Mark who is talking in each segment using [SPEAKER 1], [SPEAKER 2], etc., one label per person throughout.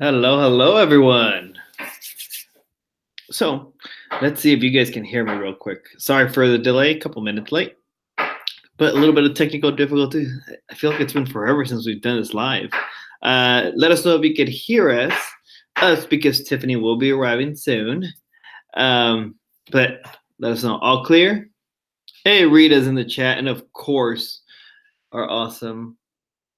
[SPEAKER 1] Hello, hello, everyone. So let's see if you guys can hear me real quick. Sorry for the delay, a couple minutes late, but a little bit of technical difficulty. I feel like it's been forever since we've done this live. Let us know if you could hear us because Tiffany will be arriving soon. But let us know. All clear? Hey, Rita's in the chat, and of course, our awesome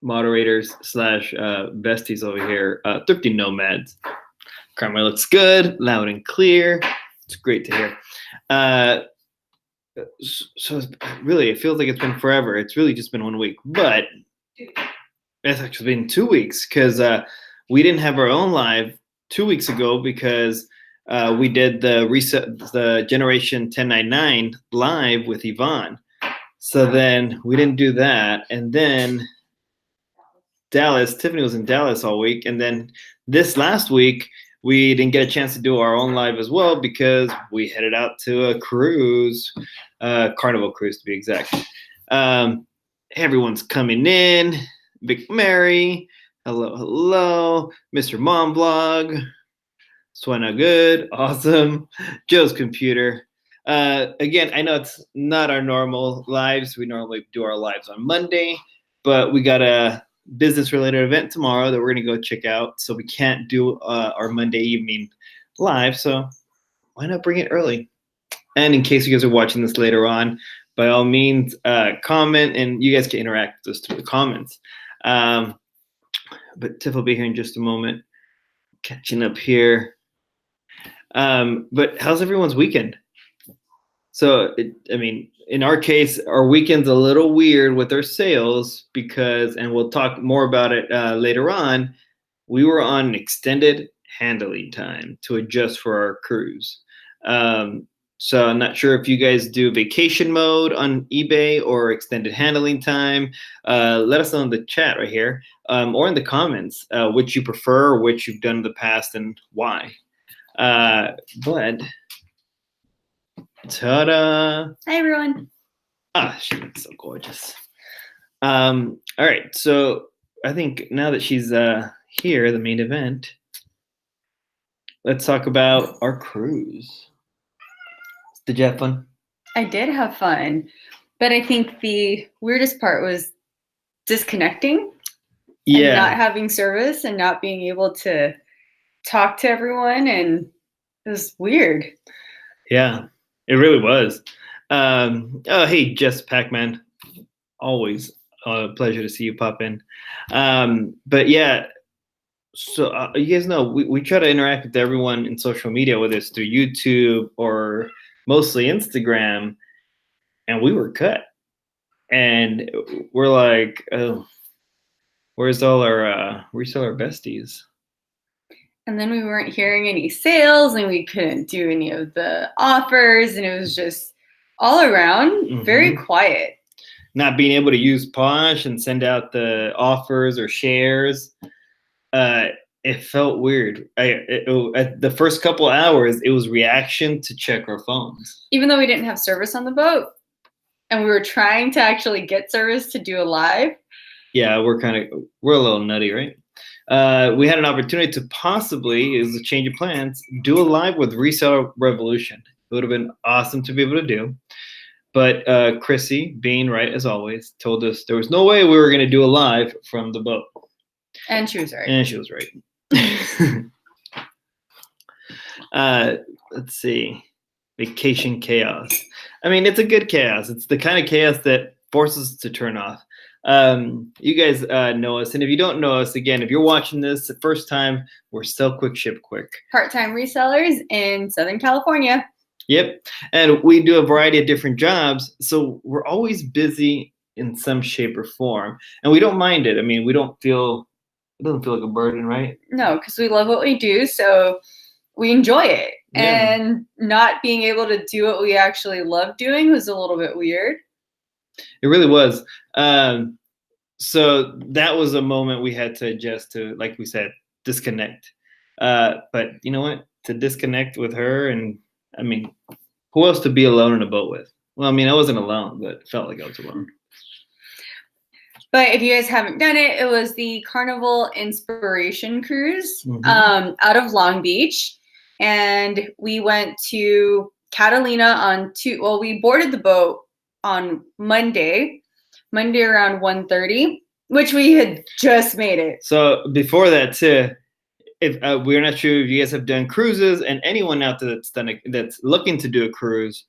[SPEAKER 1] moderators slash besties over here, Thrifty Nomads. Camera looks good, loud and clear. It's great to hear. So really, it feels like it's been forever. It's really just been 1 week, but it's actually been 2 weeks because we didn't have our own live 2 weeks ago because we did the Generation 1099 live with Yvonne. So then we didn't do that, and then Tiffany was in Dallas all week, and then this last week we didn't get a chance to do our own live as well because we headed out to a cruise, Carnival Cruise to be exact. Everyone's coming in. Big Mary, hello, Mr. Mom Vlog, Swana Good, awesome, Joe's Computer. Again, I know it's not our normal lives. We normally do our lives on Monday, but we got a business-related event tomorrow that we're going to go check out, so we can't do our Monday evening live, so why not bring it early? And in case you guys are watching this later on, by all means, comment, and you guys can interact with us through the comments. But Tiff will be here in just a moment. Catching up here. But how's everyone's weekend? So, in our case, our weekend's a little weird with our sales because, and we'll talk more about it later on, we were on extended handling time to adjust for our cruise. So I'm not sure if you guys do vacation mode on eBay or extended handling time. Let us know in the chat right here or in the comments which you prefer or which you've done in the past and why. But ta-da!
[SPEAKER 2] Hi, everyone.
[SPEAKER 1] She looks so gorgeous. All right, so I think now that she's here, the main event, let's talk about our cruise. Did you have fun?
[SPEAKER 2] I did have fun, but I think the weirdest part was disconnecting and not having service and not being able to talk to everyone, and it was weird.
[SPEAKER 1] Yeah, it really was. Oh, hey, Jess Pac-Man. Always a pleasure to see you pop in. But yeah, so you guys know we try to interact with everyone in social media, whether it's through YouTube or mostly Instagram, and we were cut. And we're like, oh, where's all our besties?
[SPEAKER 2] And then we weren't hearing any sales, and we couldn't do any of the offers, and it was just all around very quiet.
[SPEAKER 1] Not being able to use Posh and send out the offers or shares, it felt weird. At the first couple hours, it was reaction to check our phones.
[SPEAKER 2] Even though we didn't have service on the boat, and we were trying to actually get service to do a live.
[SPEAKER 1] Yeah, we're a little nutty, right? We had an opportunity to possibly, as a change of plans, do a live with Reseller Revolution. It would have been awesome to be able to do. But Chrissy, being right as always, told us there was no way we were going to do a live from the boat.
[SPEAKER 2] And she was right.
[SPEAKER 1] And she was right. Let's see. Vacation chaos. I mean, it's a good chaos. It's the kind of chaos that forces us to turn off. You guys know us, and if you don't know us, again, if you're watching this the first time, we're Sell Quick, Ship Quick.
[SPEAKER 2] Part-time resellers in Southern California.
[SPEAKER 1] Yep, and we do a variety of different jobs, so we're always busy in some shape or form, and we don't mind it. I mean, it doesn't feel like a burden, right?
[SPEAKER 2] No, because we love what we do, so we enjoy it. Yeah. And not being able to do what we actually love doing was a little bit weird.
[SPEAKER 1] It really was. So that was a moment we had to adjust to, like we said, disconnect. But you know what? To disconnect with her, and I mean, who else to be alone in a boat with? Well, I mean, I wasn't alone, but it felt like I was alone.
[SPEAKER 2] But if you guys haven't done it, it was the Carnival Inspiration Cruise out of Long Beach. And we went to Catalina we boarded the boat on Monday around 1:30, which we had just made it.
[SPEAKER 1] So before that too, if we're not sure if you guys have done cruises, and anyone out there that's looking to do a cruise,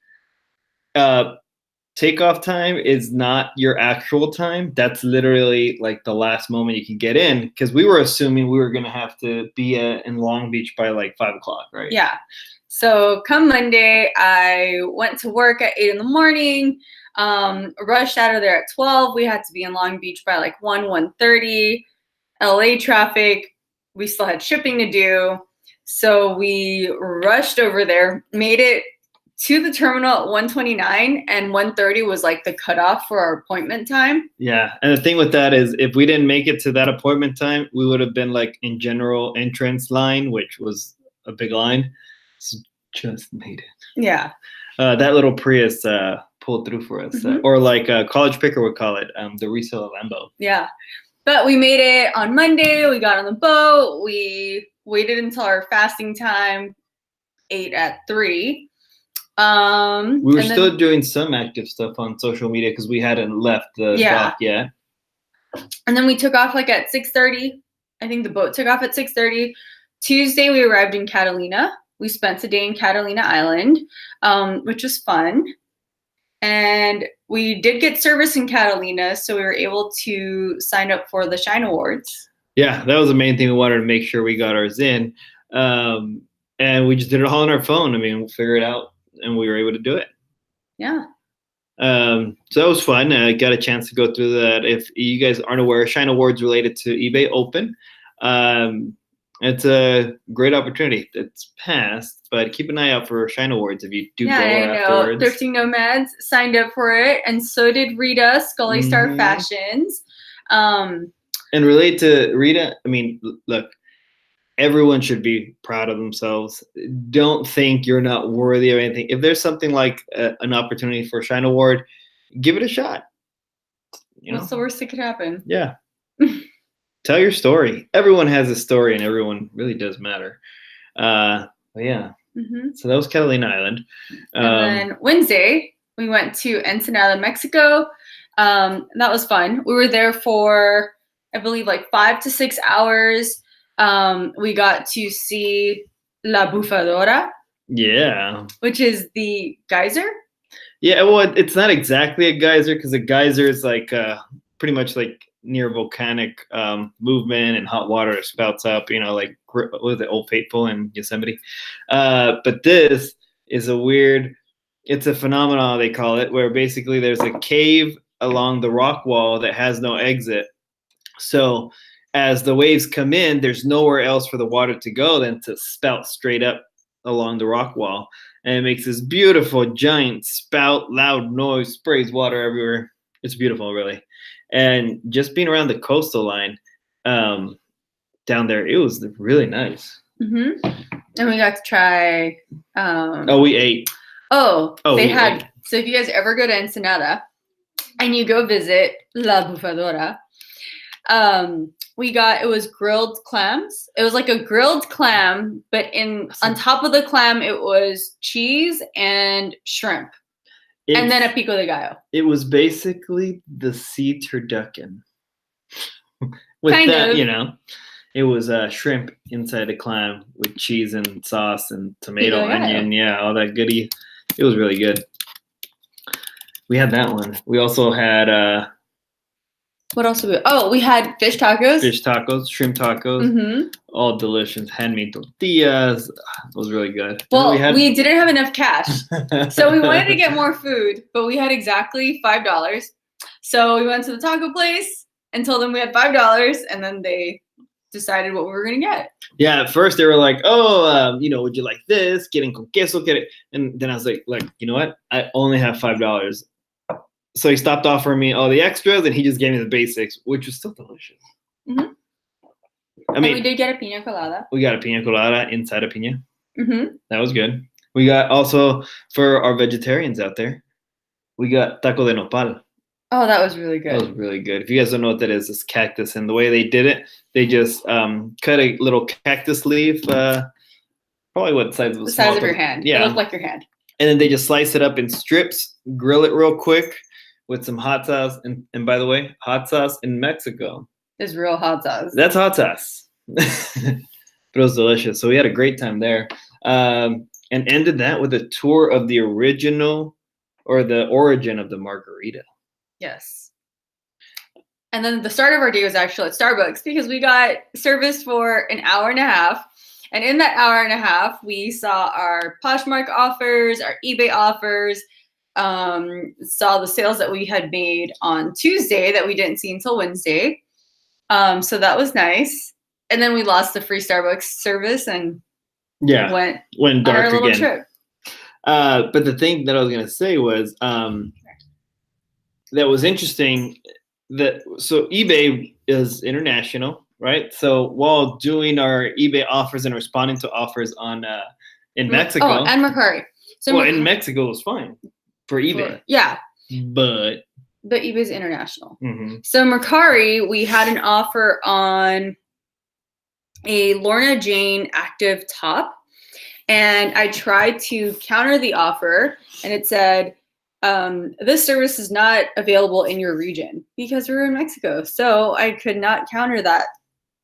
[SPEAKER 1] takeoff time is not your actual time. That's literally like the last moment you can get in, because we were assuming we were going to have to be in Long Beach by like 5 o'clock, right?
[SPEAKER 2] Yeah. So come Monday, I went to work at 8 in the morning, rushed out of there at 12. We had to be in Long Beach by like 1:30. LA traffic. We still had shipping to do. So we rushed over there, made it to the terminal at 1:29, and 1:30 was like the cutoff for our appointment time.
[SPEAKER 1] Yeah. And the thing with that is, if we didn't make it to that appointment time, we would have been like in general entrance line, which was a big line. So just made it.
[SPEAKER 2] Yeah.
[SPEAKER 1] That little Prius pulled through for us. Or like College Picker would call it, the resale Lambo.
[SPEAKER 2] Yeah. But we made it on Monday. We got on the boat. We waited until our fasting time, ate at 3.
[SPEAKER 1] We were still doing some active stuff on social media because we hadn't left the dock yet.
[SPEAKER 2] And then we took off like at 6:30. I think the boat took off at 6:30. Tuesday, we arrived in Catalina. We spent a day in Catalina Island, which was fun. And we did get service in Catalina, so we were able to sign up for the Shine Awards.
[SPEAKER 1] Yeah, that was the main thing. We wanted to make sure we got ours in. And we just did it all on our phone. I mean, we'll figure it out, and we were able to do it.
[SPEAKER 2] Yeah.
[SPEAKER 1] So that was fun. I got a chance to go through that. If you guys aren't aware, Shine Awards related to eBay Open. It's a great opportunity. It's passed, but keep an eye out for Shine Awards if you do go afterwards.
[SPEAKER 2] Thrifting Nomads signed up for it, and so did Rita, Scully Star Fashions.
[SPEAKER 1] And related to Rita, I mean, look, everyone should be proud of themselves. Don't think you're not worthy of anything. If there's something like an opportunity for a Shine Award, give it a shot.
[SPEAKER 2] What's the worst that could happen?
[SPEAKER 1] Yeah. Tell your story. Everyone has a story, and everyone really does matter. But yeah. So that was Catalina Island.
[SPEAKER 2] And then Wednesday, we went to Ensenada, Mexico. That was fun. We were there for, I believe, like 5 to 6 hours. We got to see La Bufadora.
[SPEAKER 1] Yeah.
[SPEAKER 2] Which is the geyser.
[SPEAKER 1] Yeah, well, it's not exactly a geyser, because a geyser is like pretty much like near volcanic movement and hot water spouts up, like what was it, Old Faithful in Yosemite. But this is it's a phenomenon, they call it, where basically there's a cave along the rock wall that has no exit. So as the waves come in, there's nowhere else for the water to go than to spout straight up along the rock wall. And it makes this beautiful giant spout, loud noise, sprays water everywhere. It's beautiful, really. And just being around the coastal line down there, it was really nice.
[SPEAKER 2] And we got to try.
[SPEAKER 1] We ate.
[SPEAKER 2] So if you guys ever go to Ensenada and you go visit La Bufadora, it was grilled clams. It was like a grilled clam, but on top of the clam, it was cheese and shrimp. And then a pico de gallo. It
[SPEAKER 1] was basically the sea turducken. With
[SPEAKER 2] kind
[SPEAKER 1] that,
[SPEAKER 2] of.
[SPEAKER 1] It was shrimp inside a clam with cheese and sauce and tomato, onion, all that goodie. It was really good. We had that one. We also had
[SPEAKER 2] what else did we? Oh, we had fish tacos.
[SPEAKER 1] Fish tacos, shrimp tacos. All delicious. Handmade tortillas. It was really good.
[SPEAKER 2] Well, we didn't have enough cash. So we wanted to get more food, but we had exactly $5. So we went to the taco place and told them we had $5, and then they decided what we were going to get.
[SPEAKER 1] Yeah, at first they were like, would you like this? Quieren con queso, get it. And then I was like, you know what? I only have $5. So he stopped offering me all the extras, and he just gave me the basics, which was still delicious. I mean,
[SPEAKER 2] we did get a piña colada.
[SPEAKER 1] We got a piña colada inside a piña. That was good. We got also, for our vegetarians out there, we got taco de nopal.
[SPEAKER 2] Oh, that was really good.
[SPEAKER 1] That was really good. If you guys don't know what that is, it's cactus. And the way they did it, they just cut a little cactus leaf, probably what size of
[SPEAKER 2] the size of your hand.
[SPEAKER 1] Yeah.
[SPEAKER 2] It looked like your hand.
[SPEAKER 1] And then they just slice it up in strips, grill it real quick with some hot sauce. And by the way, hot sauce in Mexico
[SPEAKER 2] is real hot sauce.
[SPEAKER 1] That's hot sauce. But it was delicious. So we had a great time there. And ended that with a tour of the original or the origin of the margarita.
[SPEAKER 2] Yes. And then the start of our day was actually at Starbucks because we got service for an hour and a half. And in that hour and a half, we saw our Poshmark offers, our eBay offers, saw the sales that we had made on Tuesday that we didn't see until Wednesday. So that was nice. And then we lost the free Starbucks service and went dark on our little trip.
[SPEAKER 1] But the thing that I was going to say was that was interesting. So eBay is international. Right. So while doing our eBay offers and responding to offers on in Mexico.
[SPEAKER 2] Oh, and Mercari.
[SPEAKER 1] So in Mexico it was fine for eBay.
[SPEAKER 2] Yeah.
[SPEAKER 1] But
[SPEAKER 2] eBay's international. Mm-hmm. So Mercari, we had an offer on a Lorna Jane active top. And I tried to counter the offer and it said, this service is not available in your region because we're in Mexico. So I could not counter that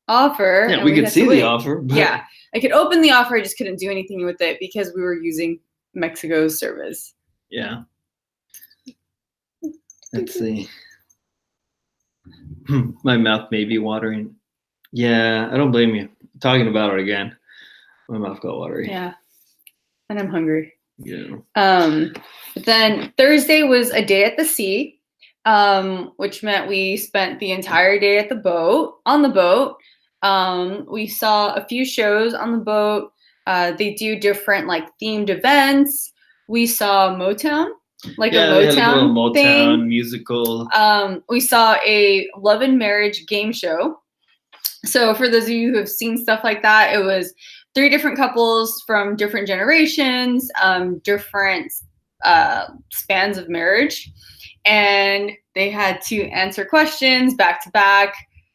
[SPEAKER 2] offer.
[SPEAKER 1] Yeah, we could see the offer.
[SPEAKER 2] But... Yeah, I could open the offer. I just couldn't do anything with it because we were using Mexico's service.
[SPEAKER 1] Yeah. Let's see. My mouth may be watering. Yeah, I don't blame you. Talking about it again. My mouth got watery.
[SPEAKER 2] Yeah. And I'm hungry.
[SPEAKER 1] Yeah.
[SPEAKER 2] But then Thursday was a day at the sea, which meant we spent the entire day at the boat, on the boat. We saw a few shows on the boat. They do different like themed events. We saw Motown, like a Motown thing.
[SPEAKER 1] Musical.
[SPEAKER 2] We saw a love and marriage game show. So for those of you who have seen stuff like that, it was 3 different couples from different generations, different spans of marriage. And they had to answer questions back to back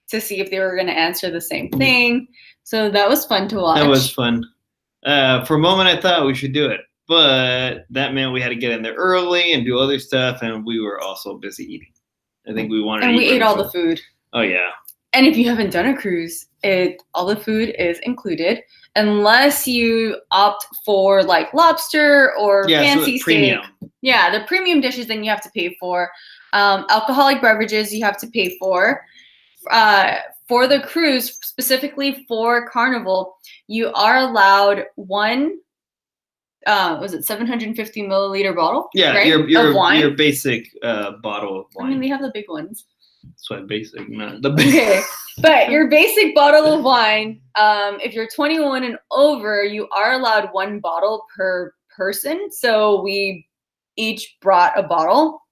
[SPEAKER 2] to see if they were going to answer the same thing. So that was fun to watch.
[SPEAKER 1] That was fun. For a moment, I thought we should do it. But that meant we had to get in there early and do other stuff. And we were also busy eating. I think we wanted to eat.
[SPEAKER 2] And we ate all the food.
[SPEAKER 1] Oh, yeah.
[SPEAKER 2] And if you haven't done a cruise, all the food is included. Unless you opt for like lobster or fancy steak. Yeah, the premium dishes then you have to pay for. Alcoholic beverages you have to pay for. For the cruise, specifically for Carnival, you are allowed one, was it 750 milliliter bottle?
[SPEAKER 1] Yeah,
[SPEAKER 2] right?
[SPEAKER 1] your
[SPEAKER 2] of wine.
[SPEAKER 1] Your basic bottle of wine.
[SPEAKER 2] I mean, they have the big ones.
[SPEAKER 1] That's why basic, not the big.
[SPEAKER 2] Okay, but your basic bottle of wine, if you're 21 and over, you are allowed 1 bottle per person. So we each brought a bottle.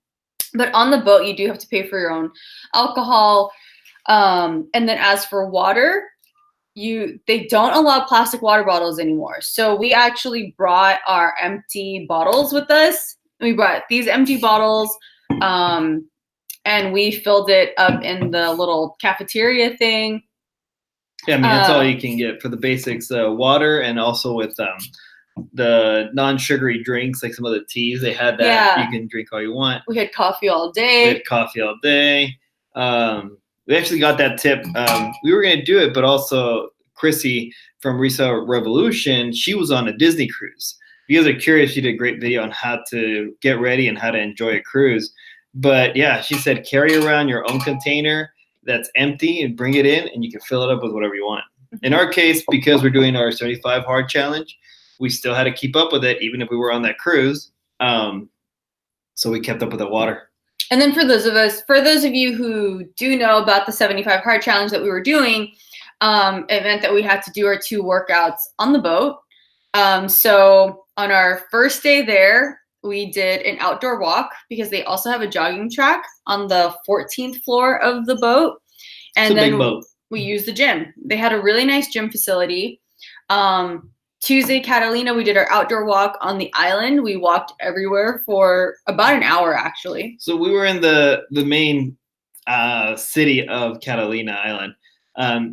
[SPEAKER 2] But on the boat, you do have to pay for your own alcohol. And then as for water, they don't allow plastic water bottles anymore. So we actually brought our empty bottles with us. We brought these empty bottles, and we filled it up in the little cafeteria thing.
[SPEAKER 1] Yeah, I mean, that's all you can get for the basics, water, and also with the non-sugary drinks, like some of the teas, they had that. Yeah. You can drink all you want.
[SPEAKER 2] We had coffee all day.
[SPEAKER 1] We actually got that tip. We were going to do it, but also Chrissy from Resale Revolution, she was on a Disney cruise. If you guys are curious, she did a great video on how to get ready and how to enjoy a cruise. But yeah, she said carry around your own container that's empty and bring it in, and you can fill it up with whatever you want. In our case, because we're doing our 75 hard challenge, we still had to keep up with it, even if we were on that cruise. So we kept up with the water.
[SPEAKER 2] And then for those of you who do know about the 75 hard challenge that we were doing, it meant that we had to do our 2 workouts on the boat. So on our first day there, we did an outdoor walk because they also have a jogging track on the 14th floor of the boat. And then we used the gym. They had a really nice gym facility. Tuesday, Catalina, we did our outdoor walk on the island. We walked everywhere for about an hour, actually.
[SPEAKER 1] So we were in the main city of Catalina Island.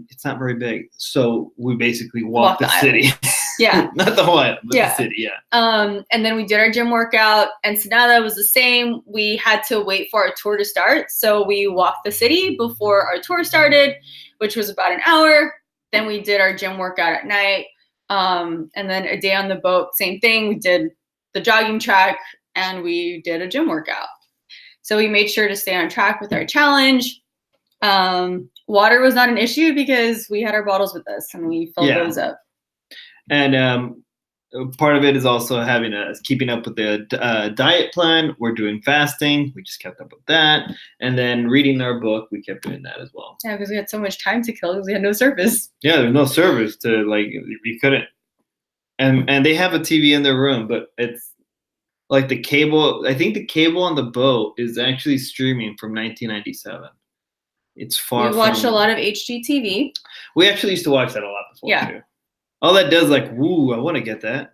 [SPEAKER 1] It's not very big, so we basically walked the city.
[SPEAKER 2] Yeah.
[SPEAKER 1] Not the one, but the city, yeah.
[SPEAKER 2] And then we did our gym workout. Ensenada was the same. We had to wait for our tour to start, so we walked the city before our tour started, which was about an hour. Then we did our gym workout at night. And then a day on the boat, same thing. We did the jogging track and we did a gym workout. So we made sure to stay on track with our challenge. Water was not an issue because we had our bottles with us and we filled those up.
[SPEAKER 1] And part of it is also keeping up with the diet plan. We're doing fasting. We just kept up with that. And then reading our book, we kept doing that as well.
[SPEAKER 2] Yeah, because we had so much time to kill because we had no service.
[SPEAKER 1] Yeah, there's no service to we couldn't. And they have a TV in their room, but it's like the cable. I think the cable on the boat is actually streaming from 1997. It's far.
[SPEAKER 2] We watched a lot of HGTV.
[SPEAKER 1] We actually used to watch that a lot before too. All that does, woo, I want to get that.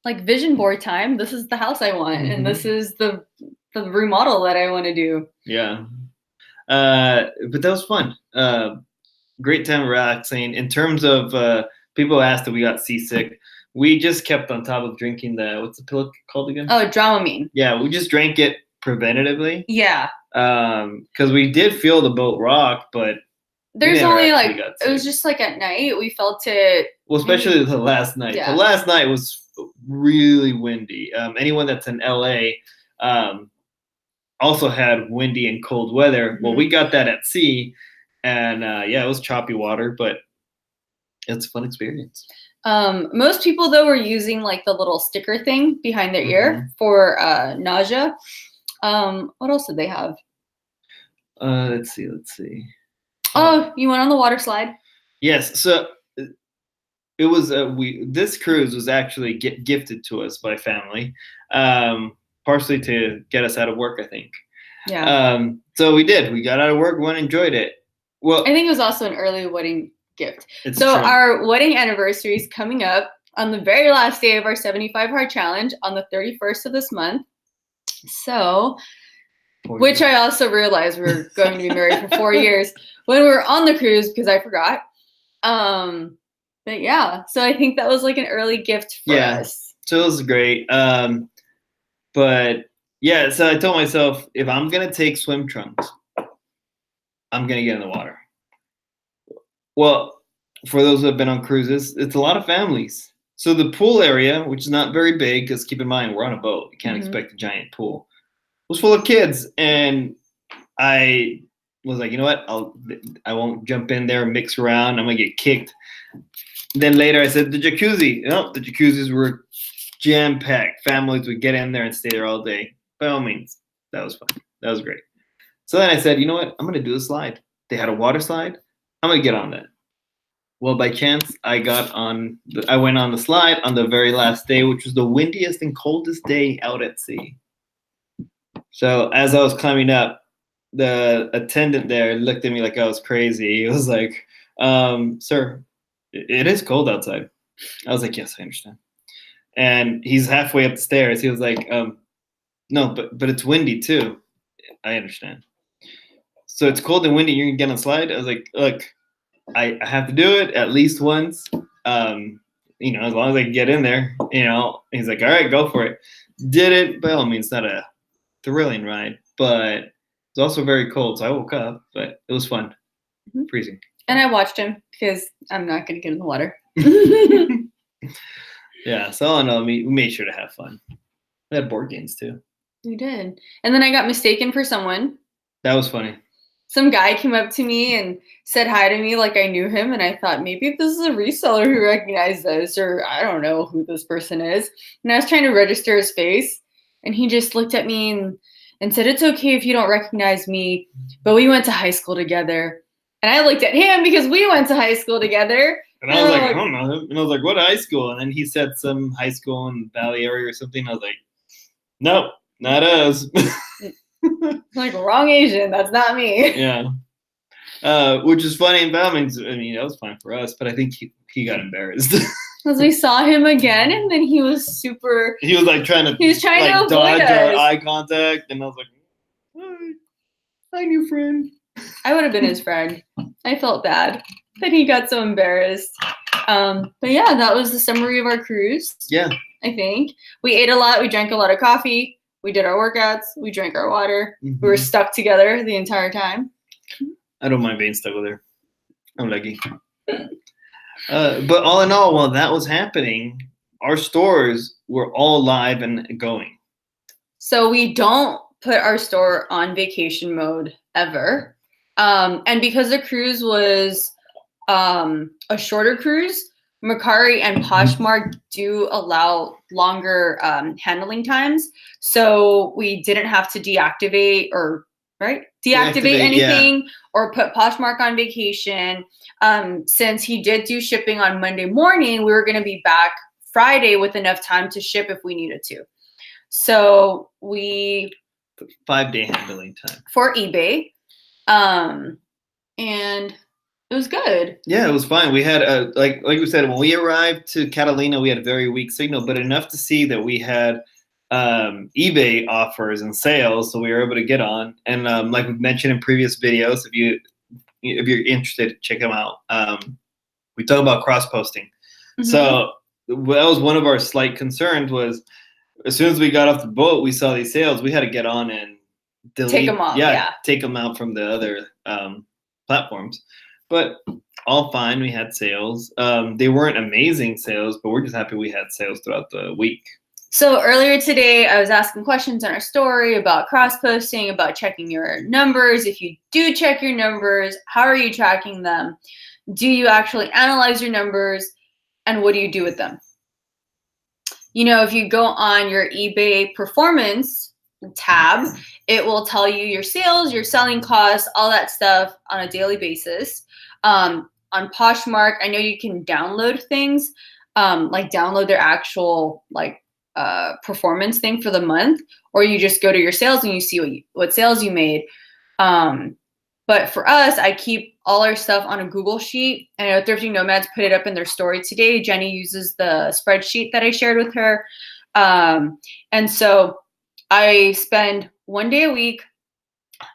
[SPEAKER 2] Like vision board time. This is the house I want, and this is the remodel that I want to do.
[SPEAKER 1] Yeah, but that was fun. Great time relaxing. In terms of people asked if we got seasick, we just kept on top of drinking what's the pill called again?
[SPEAKER 2] Oh, Dramamine.
[SPEAKER 1] Yeah, we just drank it preventatively.
[SPEAKER 2] Yeah.
[SPEAKER 1] Because we did feel the boat rock, but
[SPEAKER 2] there's only it was just at night we felt it.
[SPEAKER 1] Well, especially the last night.
[SPEAKER 2] Yeah.
[SPEAKER 1] The last night was really windy. Anyone that's in LA also had windy and cold weather. Mm-hmm. Well, we got that at sea, and it was choppy water, but it's a fun experience.
[SPEAKER 2] Most people though were using the little sticker thing behind their ear for nausea. What else did they have?
[SPEAKER 1] Let's see.
[SPEAKER 2] Oh, you went on the Waterslide?
[SPEAKER 1] Yes. So it was this cruise was actually gifted to us by family, partially to get us out of work, I think.
[SPEAKER 2] Yeah.
[SPEAKER 1] So we did. We got out of work. One enjoyed it. Well,
[SPEAKER 2] I think it was also an early wedding gift.
[SPEAKER 1] So true.
[SPEAKER 2] Our wedding anniversary is coming up on the very last day of our 75 hard challenge on the 31st of this month. So, which I also realized we were going to be married for 4 years when we were on the cruise because I forgot. But yeah, so I think that was an early gift for us.
[SPEAKER 1] So it was great. But yeah, so I told myself, if I'm going to take swim trunks, I'm going to get in the water. Well, for those who have been on cruises, it's a lot of families. So the pool area, which is not very big, because keep in mind, we're on a boat. You can't expect a giant pool, was full of kids. And I was like, you know what? I won't jump in there and mix around. I'm going to get kicked. Then later I said the jacuzzi. The jacuzzis were jam-packed. Families would get in there and stay there all day. By all means, that was fun. That was great. So then I said, you know what? I'm going to do a slide. They had a water slide. I'm going to get on that. Well, by chance, I went on the slide on the very last day, which was the windiest and coldest day out at sea. So as I was climbing up, the attendant there looked at me like I was crazy. He was like, sir, it is cold outside. I was like, yes, I understand. And he's halfway up the stairs. He was like, no, but it's windy too. I understand. So it's cold and windy. You're going to get on a slide? I was like, look, I have to do it at least once. As long as I can get in there, he's like, all right, go for it. Did it. By all means, not a thrilling ride, but it's also very cold. So I woke up, but it was fun. Freezing.
[SPEAKER 2] And I watched him because I'm not going to get in the water.
[SPEAKER 1] Yeah. So all in all, we made sure to have fun. We had board games too.
[SPEAKER 2] We did. And then I got mistaken for someone.
[SPEAKER 1] That was funny. Some
[SPEAKER 2] guy came up to me and said hi to me like I knew him. And I thought maybe if this is a reseller who recognized this, or I don't know who this person is. And I was trying to register his face. And he just looked at me and said, it's okay if you don't recognize me, but we went to high school together. And I looked at him because we went to high school together.
[SPEAKER 1] And I was like, I don't know him. And I was like, what high school? And then he said some high school in the Valley area or something. I was like, nope, not us.
[SPEAKER 2] Wrong Asian. That's not me.
[SPEAKER 1] Yeah. Which is funny. That was fine for us, but I think he got embarrassed.
[SPEAKER 2] because we saw him again, and then he was super.
[SPEAKER 1] He was like trying to
[SPEAKER 2] avoid
[SPEAKER 1] dodge
[SPEAKER 2] us.
[SPEAKER 1] our eye contact, and I was like, hi, new friend.
[SPEAKER 2] I would have been his friend. I felt bad that he got so embarrassed. But yeah, that was the summary of our cruise.
[SPEAKER 1] Yeah.
[SPEAKER 2] I think we ate a lot. We drank a lot of coffee. We did our workouts. We drank our water.
[SPEAKER 1] Mm-hmm.
[SPEAKER 2] We were stuck together the entire time.
[SPEAKER 1] I don't mind being stuck with her. I'm lucky. But all in all, while that was happening, our stores were all live and going.
[SPEAKER 2] So we don't put our store on vacation mode ever. And because the cruise was a shorter cruise, Mercari and Poshmark do allow longer handling times. So we didn't have to deactivate anything or put Poshmark on vacation. Since he did do shipping on Monday morning, we were going to be back Friday with enough time to ship if we needed to. So we
[SPEAKER 1] 5-day handling time
[SPEAKER 2] for eBay. And it was good.
[SPEAKER 1] Yeah, it was fine. We had like we said, when we arrived to Catalina, we had a very weak signal, but enough to see that we had eBay offers and sales, so we were able to get on. And like we mentioned in previous videos, if you're interested, check them out. We talk about cross posting. Mm-hmm. So that was one of our slight concerns. Was as soon as we got off the boat, we saw these sales. We had to get on and
[SPEAKER 2] take them off.
[SPEAKER 1] Take them out from the other platforms. But all fine. We had sales. They weren't amazing sales, but we're just happy we had sales throughout the week.
[SPEAKER 2] So earlier today, I was asking questions on our story about cross-posting, about checking your numbers. If you do check your numbers, how are you tracking them? Do you actually analyze your numbers? And what do you do with them? You know, if you go on your eBay performance tab, it will tell you your sales, your selling costs, all that stuff on a daily basis. On Poshmark, I know you can download things, like download their actual performance thing for the month, or you just go to your sales and you see what sales you made. But for us, I keep all our stuff on a Google sheet. And I know Thrifting Nomads put it up in their story today. Jenny uses the spreadsheet that I shared with her. And so I spend 1 day a week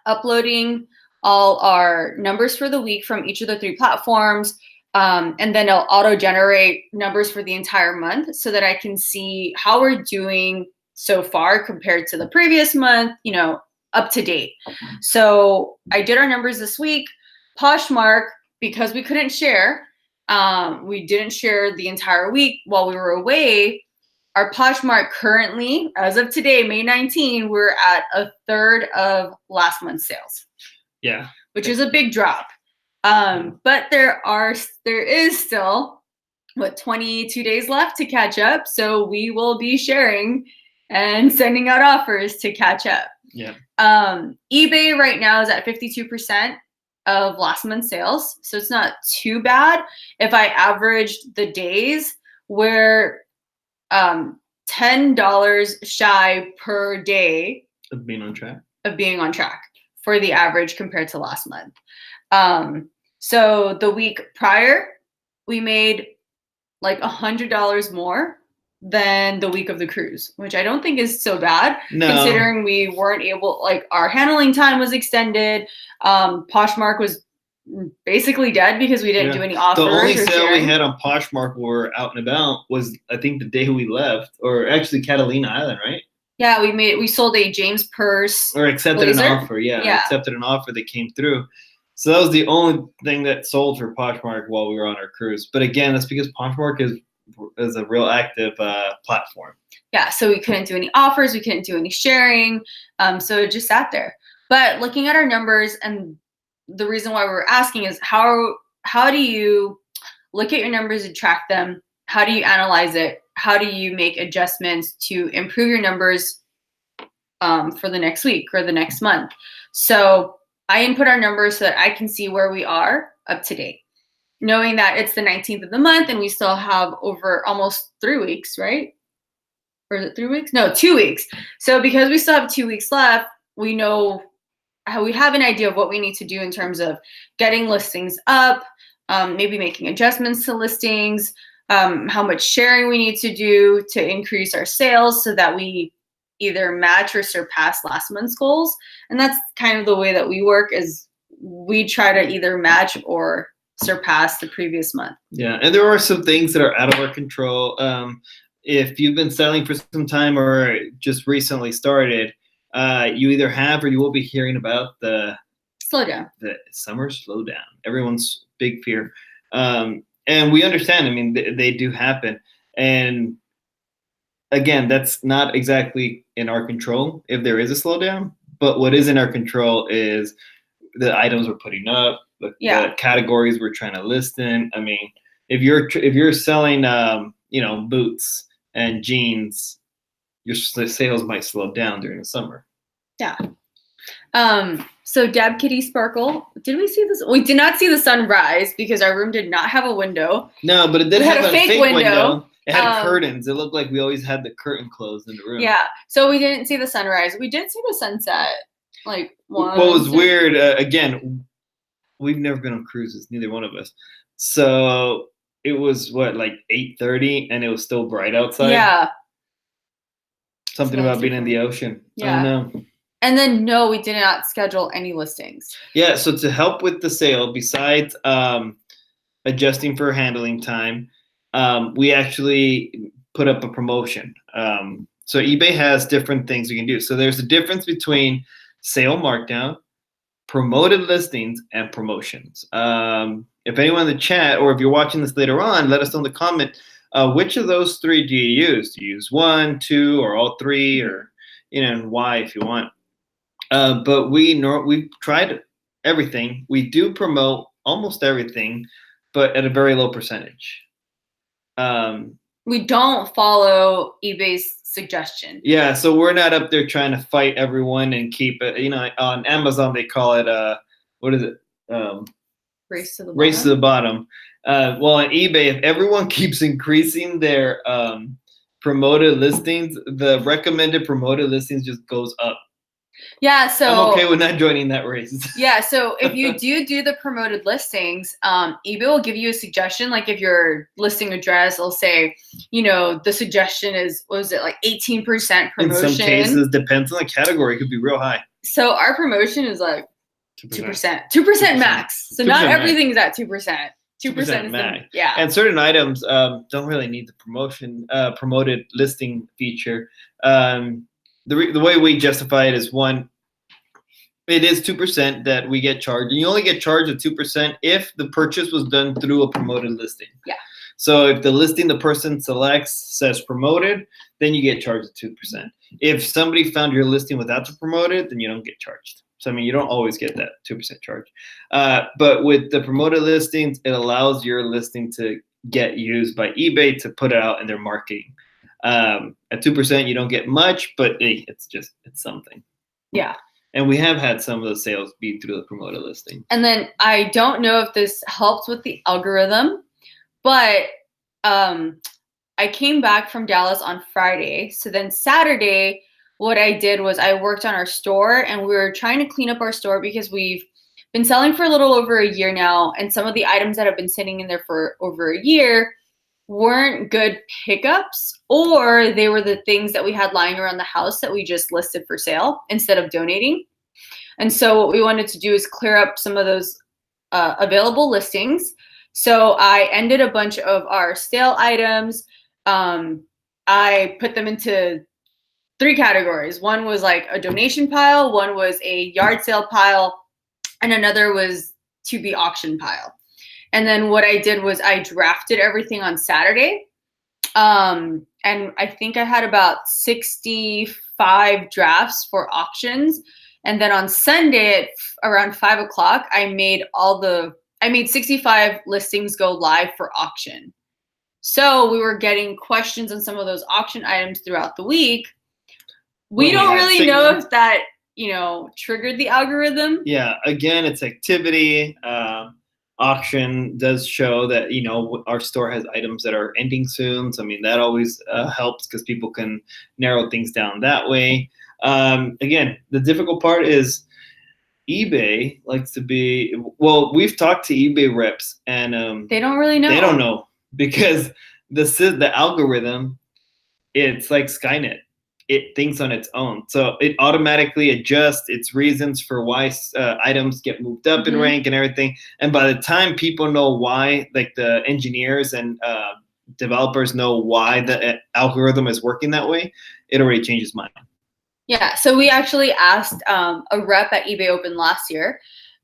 [SPEAKER 2] uploading all our numbers for the week from each of the 3 platforms. And then it'll auto-generate numbers for the entire month so that I can see how we're doing so far compared to the previous month, you know, up to date. So I did our numbers this week. Poshmark, because we couldn't share, we didn't share the entire week while we were away. Our Poshmark currently, as of today, May 19, we're at 1/3 of last month's sales.
[SPEAKER 1] Yeah.
[SPEAKER 2] Which is a big drop. But there is still 22 days left to catch up. So we will be sharing and sending out offers to catch up.
[SPEAKER 1] Yeah.
[SPEAKER 2] eBay right now is at 52% of last month's sales. So it's not too bad. If I averaged the days, we're $10 shy per day
[SPEAKER 1] of being on track
[SPEAKER 2] for the average compared to last month. So the week prior, we made like $100 more than the week of the cruise, which I don't think is so bad, considering we weren't able, like our handling time was extended. Poshmark was basically dead because we didn't do any offers.
[SPEAKER 1] The only sale we had on Poshmark when we were out and about was, I think, the day we left, or actually Catalina Island, right?
[SPEAKER 2] Yeah, we sold a James purse.
[SPEAKER 1] Or accepted an offer, accepted an offer that came through. So that was the only thing that sold for Poshmark while we were on our cruise. But again, that's because Poshmark is a real active platform.
[SPEAKER 2] Yeah, so we couldn't do any offers, we couldn't do any sharing, so it just sat there. But looking at our numbers, and the reason why we were asking is how do you look at your numbers and track them? How do you analyze it? How do you make adjustments to improve your numbers for the next week or the next month? So I input our numbers so that I can see where we are up to date, knowing that it's the 19th of the month and we still have over almost 3 weeks, right? Or is it 3 weeks? No, 2 weeks. So because we still have 2 weeks left, we know how we have an idea of what we need to do in terms of getting listings up, maybe making adjustments to listings, how much sharing we need to do to increase our sales so that we either match or surpass last month's goals. And that's kind of the way that we work, is we try to either match or surpass the previous month.
[SPEAKER 1] Yeah, and there are some things that are out of our control. If you've been selling for some time or just recently started, you either have or you will be hearing about the
[SPEAKER 2] slowdown,
[SPEAKER 1] the summer slowdown. Everyone's big fear. And we understand. I mean, they do happen. And again, that's not exactly in our control if there is a slowdown. But what is in our control is the items we're putting up, the categories we're trying to list in. I mean, if you're selling, boots and jeans, your sales might slow down during the summer.
[SPEAKER 2] Yeah. So Dab Kitty Sparkle, did we see this? We did not see the sunrise because our room did not have a window.
[SPEAKER 1] No, but it did have a fake window. It had curtains. It looked like we always had the curtain closed in the room.
[SPEAKER 2] Yeah. So we didn't see the sunrise. We did see the sunset.
[SPEAKER 1] What was weird, again, we've never been on cruises, neither one of us. So it was like 8:30 and it was still bright outside.
[SPEAKER 2] Yeah.
[SPEAKER 1] Something about being in the ocean.
[SPEAKER 2] Yeah.
[SPEAKER 1] I don't know.
[SPEAKER 2] And then, no, we did not schedule any listings.
[SPEAKER 1] Yeah, so to help with the sale, besides adjusting for handling time, we actually put up a promotion. So eBay has different things you can do. So there's a difference between sale markdown, promoted listings, and promotions. If anyone in the chat, or if you're watching this later on, let us know in the comment, which of those three do you use? Do you use one, two, or all three, or and why if you want? But we've tried everything. We do promote almost everything, but at a very low percentage.
[SPEAKER 2] We don't follow eBay's suggestion.
[SPEAKER 1] Yeah, so we're not up there trying to fight everyone and keep it. On Amazon they call it what is it?
[SPEAKER 2] Race to the bottom.
[SPEAKER 1] Race to the bottom. Well, on eBay, if everyone keeps increasing their promoted listings, the recommended promoted listings just goes up.
[SPEAKER 2] Yeah, so
[SPEAKER 1] I'm okay with not joining that race.
[SPEAKER 2] Yeah, so if you do the promoted listings, eBay will give you a suggestion. Like if your listing address will say, the suggestion is, what was it, like 18% promotion?
[SPEAKER 1] In some cases, depends on the category, it could be real high.
[SPEAKER 2] So our promotion is like 2%. 2% max. So 2% not everything is at 2%. 2% max. Yeah.
[SPEAKER 1] And certain items don't really need the promoted listing feature. The way we justify it is, one, it is 2% that we get charged. And you only get charged at 2% if the purchase was done through a promoted listing.
[SPEAKER 2] Yeah.
[SPEAKER 1] So if the listing the person selects says promoted, then you get charged at 2%. If somebody found your listing without the promoted, then you don't get charged. So, I mean, you don't always get that 2% charge. But with the promoted listings, it allows your listing to get used by eBay to put it out in their marketing. At 2%, you don't get much, but it's something.
[SPEAKER 2] Yeah.
[SPEAKER 1] And we have had some of the sales be through the promoted listing.
[SPEAKER 2] And then I don't know if this helps with the algorithm, but I came back from Dallas on Friday. So then Saturday, what I did was I worked on our store, and we were trying to clean up our store because we've been selling for a little over a year now. And some of the items that have been sitting in there for over a year weren't good pickups, or they were the things that we had lying around the house that we just listed for sale instead of donating. And so what we wanted to do is clear up some of those available listings. So I ended a bunch of our stale items. I put them into 3 categories. One was like a donation pile, one was a yard sale pile, and another was to be auction pile. And then what I did was I drafted everything on Saturday. And I think I had about 65 drafts for auctions. And then on Sunday at around 5 o'clock, I made 65 listings go live for auction. So we were getting questions on some of those auction items throughout the week. We don't really know if that, triggered the algorithm.
[SPEAKER 1] Yeah, again, it's activity. Auction does show that, our store has items that are ending soon. So, I mean, that always helps because people can narrow things down that way. Again, the difficult part is eBay likes to be, we've talked to eBay reps and
[SPEAKER 2] they don't really know.
[SPEAKER 1] They don't know because the algorithm, it's like Skynet. It thinks on its own, so it automatically adjusts its reasons for why items get moved up in rank and everything. And by the time people know why, like the engineers and developers know why the algorithm is working that way, it already changes mind.
[SPEAKER 2] Yeah, so we actually asked a rep at eBay Open last year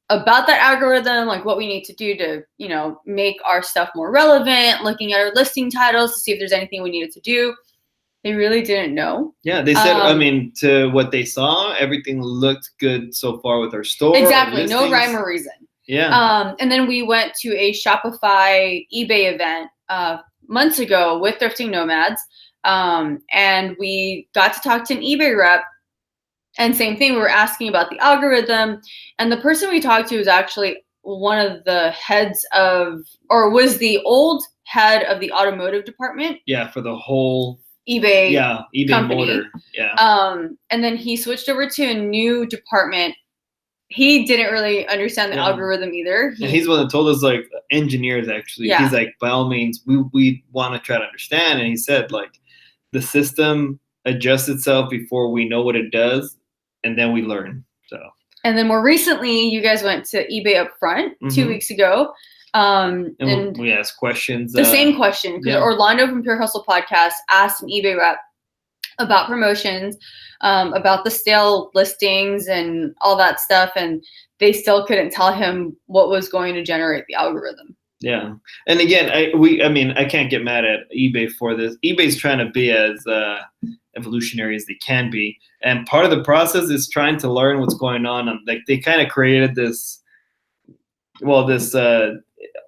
[SPEAKER 2] about that algorithm, like what we need to do to, you know, make our stuff more relevant, looking at our listing titles to see if there's anything we needed to do. They really didn't know.
[SPEAKER 1] Yeah, they said, I mean, to what they saw, everything looked good so far with our store.
[SPEAKER 2] Exactly, no rhyme or reason.
[SPEAKER 1] Yeah.
[SPEAKER 2] And then we went to a Shopify eBay event months ago with Thrifting Nomads, and we got to talk to an eBay rep. And same thing, we were asking about the algorithm, and the person we talked to was actually one of the heads of, or was the old head of the automotive department.
[SPEAKER 1] Yeah, for the whole
[SPEAKER 2] eBay company.
[SPEAKER 1] Motor. Yeah.
[SPEAKER 2] And then he switched over to a new department. He didn't really understand the algorithm either.
[SPEAKER 1] And he's the one that told us, like, engineers actually. Yeah. He's like, by all means, we want to try to understand. And he said, like, the system adjusts itself before we know what it does, and then we learn. So. And
[SPEAKER 2] then more recently, you guys went to eBay Upfront 2 weeks ago.
[SPEAKER 1] And we asked questions.
[SPEAKER 2] The same question, because Orlando from Pure Hustle Podcast asked an eBay rep about promotions, about the stale listings and all that stuff, and they still couldn't tell him what was going to generate the algorithm.
[SPEAKER 1] Yeah, and again, I can't get mad at eBay for this. eBay's trying to be as evolutionary as they can be, and part of the process is trying to learn what's going on. And like, they kind of created this,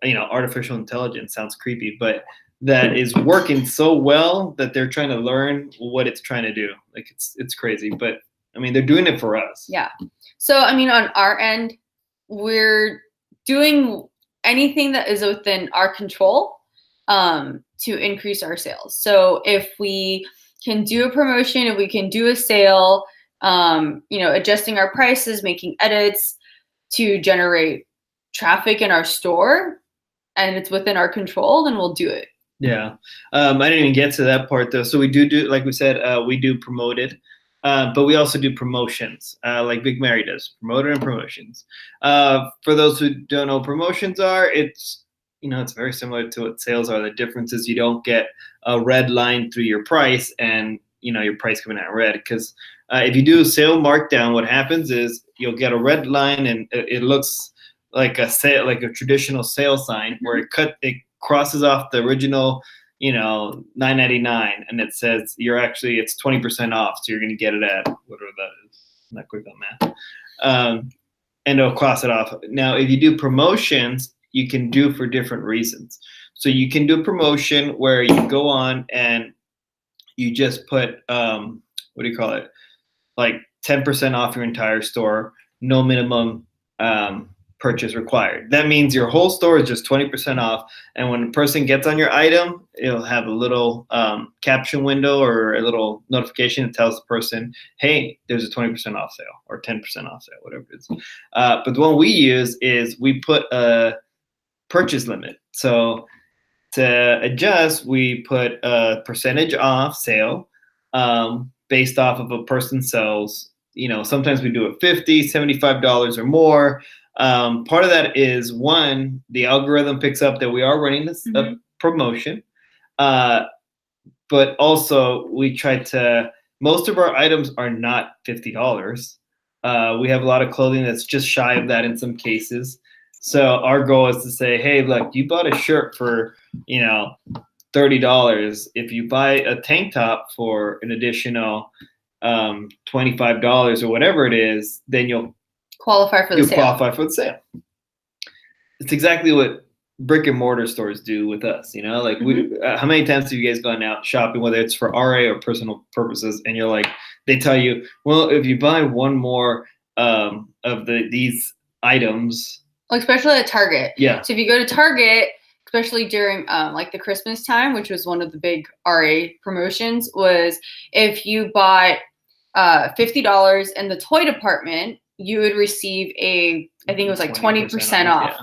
[SPEAKER 1] artificial intelligence sounds creepy, but that is working so well that they're trying to learn what it's trying to do. Like, it's crazy, but I mean, they're doing it for us.
[SPEAKER 2] Yeah. So I mean, on our end, we're doing anything that is within our control to increase our sales. So if we can do a promotion, if we can do a sale, adjusting our prices, making edits to generate traffic in our store, and it's within our control, then we'll do it.
[SPEAKER 1] Yeah. I didn't even get to that part though. So we do, like we said, we do promoted, but we also do promotions, like Big Mary does, promoted and promotions. For those who don't know what promotions are, it's very similar to what sales are. The difference is you don't get a red line through your price and, your price coming out red. Because if you do a sale markdown, what happens is you'll get a red line and it looks like a sale, like a traditional sale sign where it crosses off the original, $9.99, and it says it's 20% off, so you're going to get it at whatever that is. I'm not quick on math. And it'll cross it off. Now, if you do promotions, you can do for different reasons. So you can do a promotion where you go on and you just put like 10% off your entire store, no minimum purchase required. That means your whole store is just 20% off. And when a person gets on your item, it'll have a little caption window or a little notification that tells the person, hey, there's a 20% off sale or 10% off sale, whatever it is. But the one we use is we put a purchase limit. So to adjust, we put a percentage off sale based off of a person sells, sometimes we do it $50, $75 or more. Part of that is, one, the algorithm picks up that we are running this promotion, but also we try to, most of our items are not $50. We have a lot of clothing that's just shy of that in some cases. So our goal is to say, hey, look, you bought a shirt for, $30. If you buy a tank top for an additional $25 or whatever it is, then you'll
[SPEAKER 2] qualify for the sale.
[SPEAKER 1] It's exactly what brick and mortar stores do with us. How many times have you guys gone out shopping, whether it's for RA or personal purposes, and you're like, they tell you, well, if you buy one more of these items,
[SPEAKER 2] especially at Target.
[SPEAKER 1] Yeah.
[SPEAKER 2] So if you go to Target, especially during like the Christmas time, which was one of the big RA promotions, was if you bought $50 in the toy department, you would receive I think it was like 20% off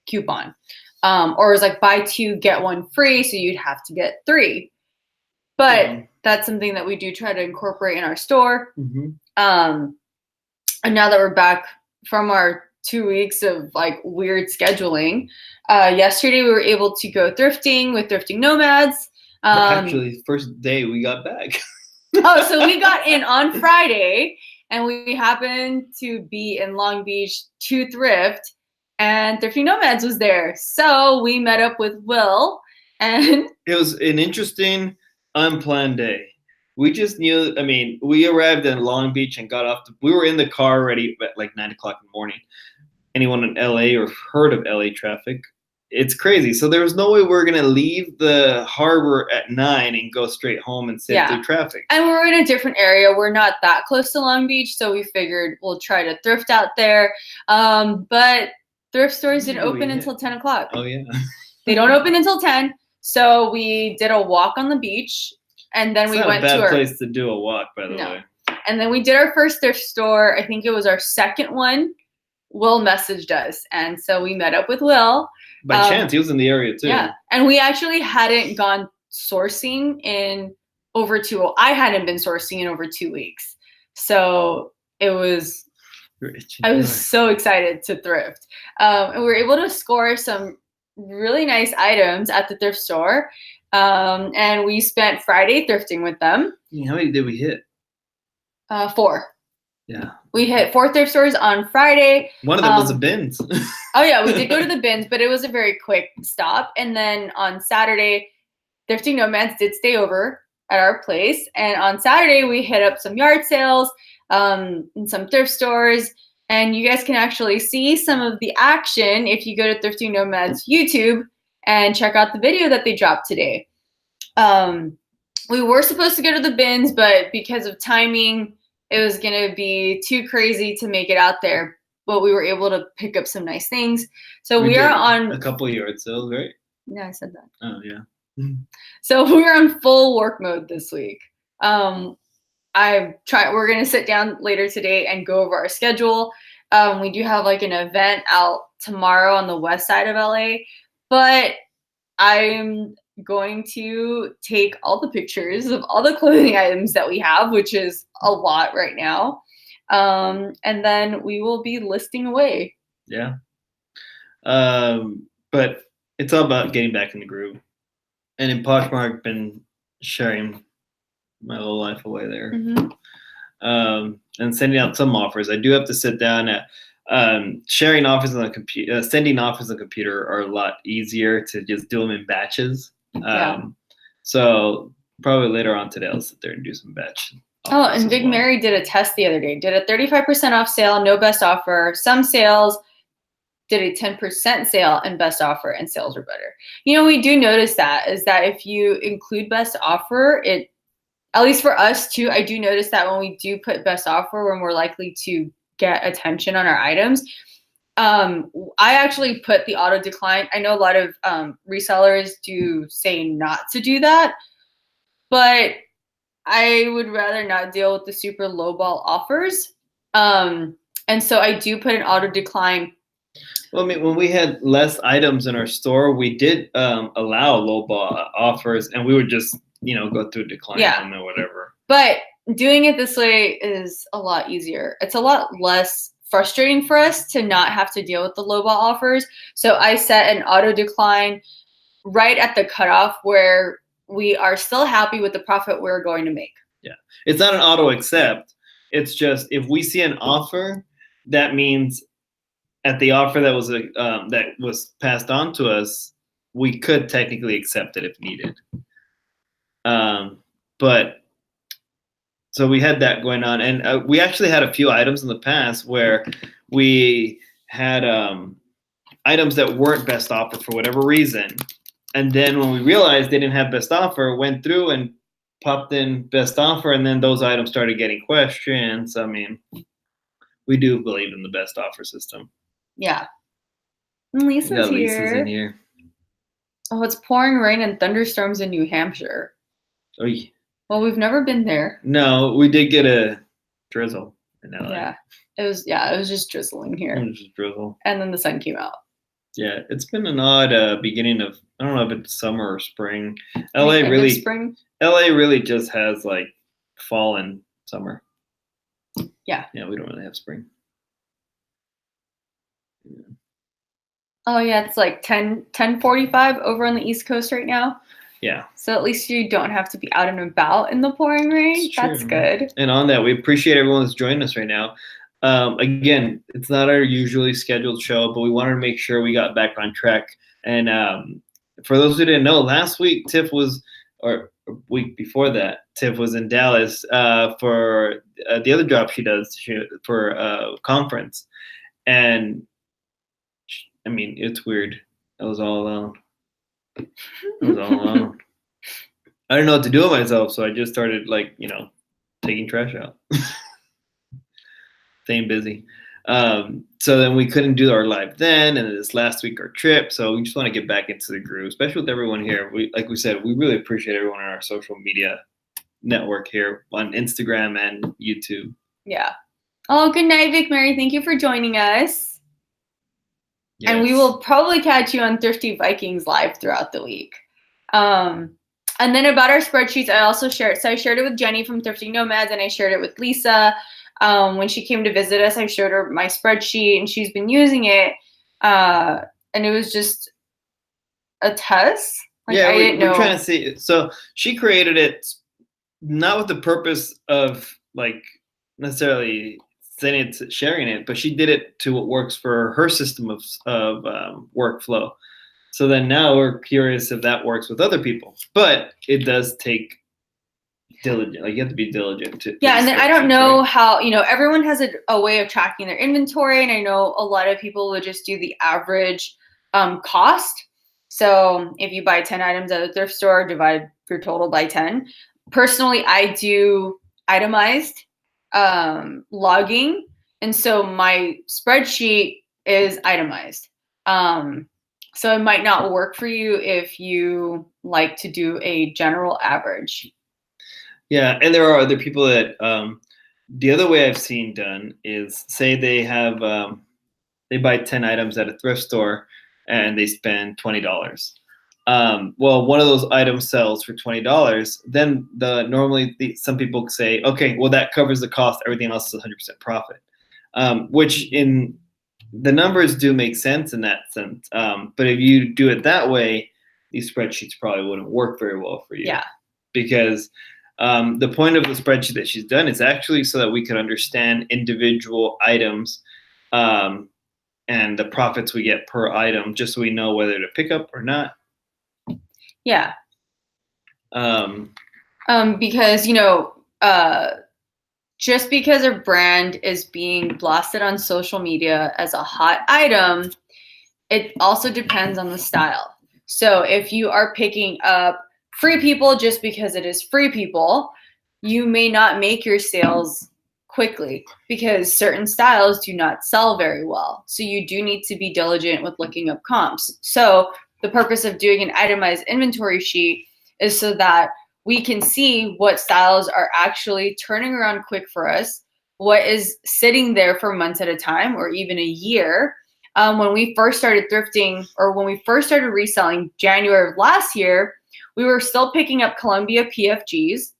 [SPEAKER 2] coupon. or it was like buy 2, get 1 free. So you'd have to get 3. But that's something that we do try to incorporate in our store.
[SPEAKER 1] Mm-hmm.
[SPEAKER 2] And now that we're back from our 2 weeks of like weird scheduling, yesterday we were able to go thrifting with Thrifting Nomads.
[SPEAKER 1] Actually, first day we got back.
[SPEAKER 2] So we got in on Friday, and we happened to be in Long Beach to thrift, and Thrifting Nomads was there. So we met up with Will, and
[SPEAKER 1] it was an interesting, unplanned day. We just knew, I mean, we arrived in Long Beach and got off. We were in the car already at like 9 o'clock in the morning. Anyone in LA or heard of LA traffic? It's crazy. So there was no way we were going to leave the harbor at 9 and go straight home and sit through traffic.
[SPEAKER 2] And we're in a different area. We're not that close to Long Beach, so we figured we'll try to thrift out there. But thrift stores didn't open until 10 o'clock.
[SPEAKER 1] Oh, yeah.
[SPEAKER 2] They don't open until 10. So we did a walk on the beach, and then we went to
[SPEAKER 1] a bad place to do a walk, by the way.
[SPEAKER 2] And then we did our first thrift store. I think it was our second one. Will messaged us, and so we met up with Will.
[SPEAKER 1] By chance, he was in the area too.
[SPEAKER 2] Yeah, and we actually hadn't gone sourcing in over 2. I hadn't been sourcing in over 2 weeks, so it was. I was so excited to thrift, and we were able to score some really nice items at the thrift store, and we spent Friday thrifting with them.
[SPEAKER 1] How many did we hit?
[SPEAKER 2] 4.
[SPEAKER 1] Yeah.
[SPEAKER 2] We hit 4 thrift stores on Friday.
[SPEAKER 1] One of them was the bins.
[SPEAKER 2] Oh, yeah, we did go to the bins, but it was a very quick stop. And then on Saturday, Thrifting Nomads did stay over at our place. And on Saturday, we hit up some yard sales and some thrift stores. And you guys can actually see some of the action if you go to Thrifting Nomads YouTube and check out the video that they dropped today. We were supposed to go to the bins, but because of timing, it was going to be too crazy to make it out there, but we were able to pick up some nice things. So we are on
[SPEAKER 1] a couple of yard sales, right?
[SPEAKER 2] Yeah, I said that.
[SPEAKER 1] Oh, yeah.
[SPEAKER 2] So we're on full work mode this week. We're going to sit down later today and go over our schedule. We do have like an event out tomorrow on the west side of LA, but I'm going to take all the pictures of all the clothing items that we have, which is a lot right now. And then we will be listing away.
[SPEAKER 1] Yeah. But it's all about getting back in the groove. And in Poshmark, been sharing my little life away there.
[SPEAKER 2] Mm-hmm.
[SPEAKER 1] And sending out some offers. I do have to sit down at sharing offers on the computer, sending offers on the computer are a lot easier to just do them in batches. So probably later on today, I'll sit there and do some batch.
[SPEAKER 2] Oh, and Big Mary did a test the other day. Did a 35% off sale, no best offer. Some sales did a 10% sale and best offer, and sales were better. You know, we do notice that is that if you include best offer, it, at least for us too, I do notice that when we do put best offer, we're more likely to get attention on our items. I actually put the auto decline. I know a lot of resellers do say not to do that, but I would rather not deal with the super lowball offers. And so I do put an auto decline.
[SPEAKER 1] Well, I mean, when we had less items in our store, we did allow lowball offers, and we would just, go through decline or whatever.
[SPEAKER 2] But doing it this way is a lot easier. It's a lot less frustrating for us to not have to deal with the lowball offers. So I set an auto decline right at the cutoff where we are still happy with the profit we're going to make.
[SPEAKER 1] Yeah. It's not an auto accept. It's just if we see an offer, that means at the offer that was passed on to us, we could technically accept it if needed. But so we had that going on, and we actually had a few items in the past where we had items that weren't best offer for whatever reason. And then when we realized they didn't have best offer, went through and popped in best offer, and then those items started getting questions. I mean, we do believe in the best offer system.
[SPEAKER 2] Yeah. And Lisa's
[SPEAKER 1] in here.
[SPEAKER 2] Oh, it's pouring rain and thunderstorms in New Hampshire.
[SPEAKER 1] Oh, yeah.
[SPEAKER 2] Well, we've never been there.
[SPEAKER 1] No, we did get a drizzle in LA.
[SPEAKER 2] Yeah. It was just drizzling here.
[SPEAKER 1] It was just drizzle.
[SPEAKER 2] And then the sun came out.
[SPEAKER 1] Yeah, it's been an odd beginning of, I don't know if it's summer or spring.
[SPEAKER 2] LA spring.
[SPEAKER 1] LA really just has like fall and summer.
[SPEAKER 2] Yeah.
[SPEAKER 1] Yeah, we don't really have spring.
[SPEAKER 2] Yeah. Oh yeah, it's like 10:45 over on the East Coast right now.
[SPEAKER 1] Yeah.
[SPEAKER 2] So at least you don't have to be out and about in the pouring rain. That's good.
[SPEAKER 1] And on that, we appreciate everyone that's joining us right now. Again, it's not our usually scheduled show, but we wanted to make sure we got back on track. And for those who didn't know, last week Tiff was, or a week before that, Tiff was in Dallas for the other job she does for a conference. And I mean, it's weird. I was all alone. I didn't know what to do with myself, so I just started taking trash out. Staying busy. So then we couldn't do our live then, and this last week our trip. So we just want to get back into the groove, especially with everyone here. Like we said, we really appreciate everyone on our social media network here on Instagram and YouTube.
[SPEAKER 2] Yeah. Oh, good night, Vic Mary. Thank you for joining us. Yes. And we will probably catch you on Thrifty Vikings live throughout the week. And then about our spreadsheets, I also shared. So I shared it with Jenny from Thrifty Nomads, and I shared it with Lisa. When she came to visit us, I showed her my spreadsheet, and she's been using it. And it was just a test. Like,
[SPEAKER 1] yeah,
[SPEAKER 2] I didn't know.
[SPEAKER 1] We're trying to see it. So she created it not with the purpose of like necessarily sharing it, but she did it to what works for her system of workflow. So then now we're curious if that works with other people, but it does take diligent. Like you have to be diligent to.
[SPEAKER 2] Yeah, and then I don't know how, everyone has a way of tracking their inventory, and I know a lot of people would just do the average cost. So if you buy 10 items at a thrift store, divide your total by 10. Personally, I do itemized logging, and so my spreadsheet is itemized. So it might not work for you if you like to do a general average.
[SPEAKER 1] Yeah, and there are other people that the other way I've seen done is say they have they buy 10 items at a thrift store and they spend $20. Well, one of those items sells for $20. Then some people say, okay, well that covers the cost. Everything else is 100% profit, which in the numbers do make sense in that sense. But if you do it that way, these spreadsheets probably wouldn't work very well for you.
[SPEAKER 2] Yeah,
[SPEAKER 1] because the point of the spreadsheet that she's done is actually so that we can understand individual items and the profits we get per item, just so we know whether to pick up or not.
[SPEAKER 2] Yeah. Because, just because a brand is being blasted on social media as a hot item, it also depends on the style. So if you are picking up Free People just because it is Free People, you may not make your sales quickly because certain styles do not sell very well. So you do need to be diligent with looking up comps. So the purpose of doing an itemized inventory sheet is so that we can see what styles are actually turning around quick for us, what is sitting there for months at a time or even a year. When we first started thrifting, or when we first started reselling January of last year, we were still picking up Columbia PFGs.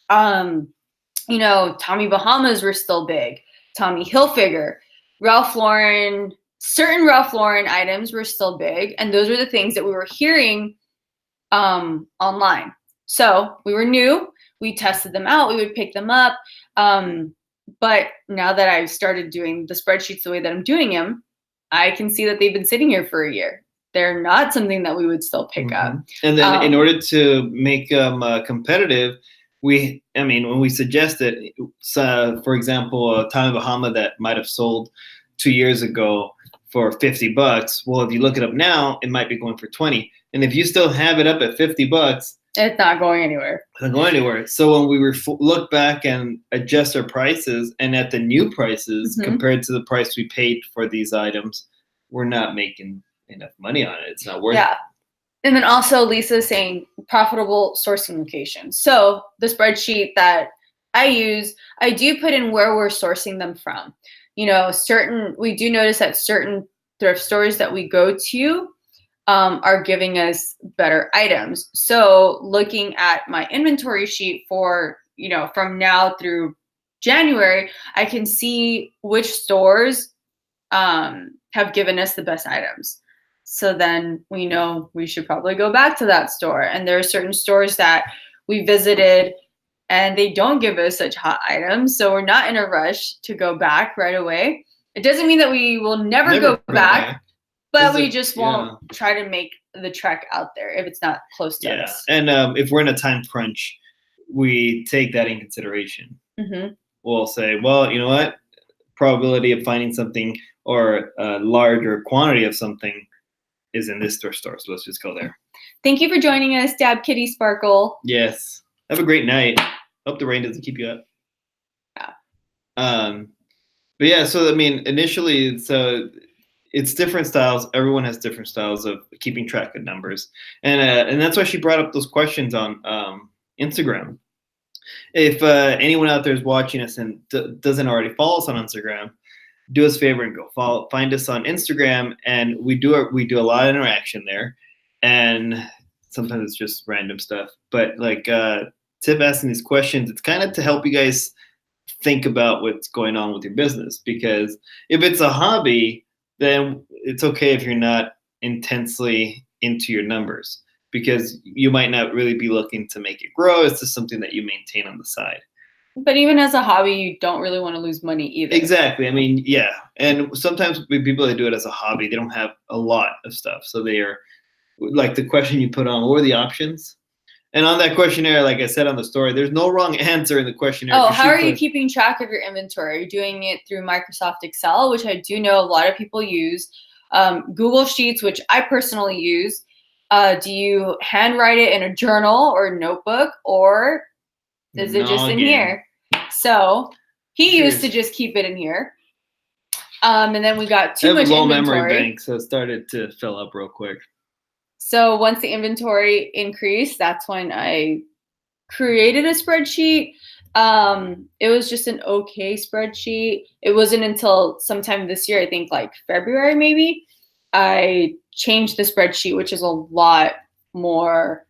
[SPEAKER 2] Tommy Bahamas were still big. Tommy Hilfiger, Ralph Lauren, certain Ralph Lauren items were still big. And those are the things that we were hearing online. So we were new. We tested them out. We would pick them up. But now that I've started doing the spreadsheets the way that I'm doing them, I can see that they've been sitting here for a year. They're not something that we would still pick up.
[SPEAKER 1] And then in order to make them competitive, when we suggest it, for example, a Tommy Bahama that might have sold 2 years ago for $50. Well, if you look it up now, it might be going for 20. And if you still have it up at $50,
[SPEAKER 2] it's not going anywhere.
[SPEAKER 1] It's not going anywhere. So when we look back and adjust our prices, and at the new prices compared to the price we paid for these items, we're not making enough money on it. It's not worth it.
[SPEAKER 2] Yeah. And then also Lisa's saying profitable sourcing locations. So the spreadsheet that I use, I do put in where we're sourcing them from. We do notice that certain thrift stores that we go to are giving us better items. So looking at my inventory sheet for, from now through January, I can see which stores have given us the best items. So then we know we should probably go back to that store. And there are certain stores that we visited and they don't give us such hot items. So we're not in a rush to go back right away. It doesn't mean that we will never go back, but we just won't try to make the trek out there if it's not close to us.
[SPEAKER 1] And if we're in a time crunch, we take that in consideration.
[SPEAKER 2] Mm-hmm.
[SPEAKER 1] We'll say, well, you know what? Probability of finding something or a larger quantity of something is in this store, so let's just go there.
[SPEAKER 2] Thank you for joining us, Dab Kitty Sparkle.
[SPEAKER 1] Yes. Have a great night. Hope the rain doesn't keep you up.
[SPEAKER 2] Yeah.
[SPEAKER 1] But yeah, so I mean, initially, it's different styles. Everyone has different styles of keeping track of numbers, and that's why she brought up those questions on Instagram. If anyone out there is watching us and doesn't already follow us on Instagram, do us a favor and go find us on Instagram, and we do a lot of interaction there, and sometimes it's just random stuff. But like Tiff asking these questions, it's kind of to help you guys think about what's going on with your business, because if it's a hobby, then it's okay if you're not intensely into your numbers, because you might not really be looking to make it grow. It's just something that you maintain on the side.
[SPEAKER 2] But even as a hobby, you don't really want to lose money either.
[SPEAKER 1] Exactly. I mean, yeah. And sometimes with people that do it as a hobby, they don't have a lot of stuff. So they are like the question you put on, what were the options? And on that questionnaire, like I said on the story, there's no wrong answer in the questionnaire.
[SPEAKER 2] Oh, how are you keeping track of your inventory? Are you doing it through Microsoft Excel, which I do know a lot of people use, Google Sheets, which I personally use. Do you handwrite it in a journal or notebook, or is it just in here? So he used to just keep it in here. And then we got too much
[SPEAKER 1] low
[SPEAKER 2] inventory.
[SPEAKER 1] Memory bank, so it started to fill up real quick.
[SPEAKER 2] So once the inventory increased, that's when I created a spreadsheet. It was just an okay spreadsheet. It wasn't until sometime this year, I think like February maybe, I changed the spreadsheet, which is a lot more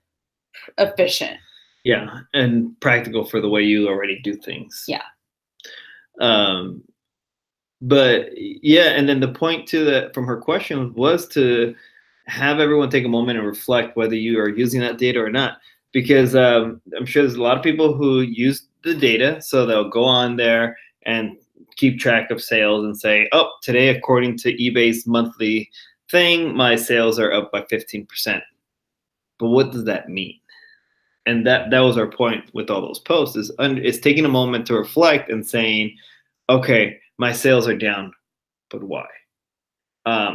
[SPEAKER 2] efficient.
[SPEAKER 1] Yeah, and practical for the way you already do things.
[SPEAKER 2] Yeah.
[SPEAKER 1] But yeah, and then the point to that from her question was to have everyone take a moment and reflect whether you are using that data or not, because I'm sure there's a lot of people who use the data, so they'll go on there and keep track of sales and say, oh, today according to eBay's monthly thing, my sales are up by 15%. But what does that mean? And that was our point with all those posts, is taking a moment to reflect and saying, okay, my sales are down, but why?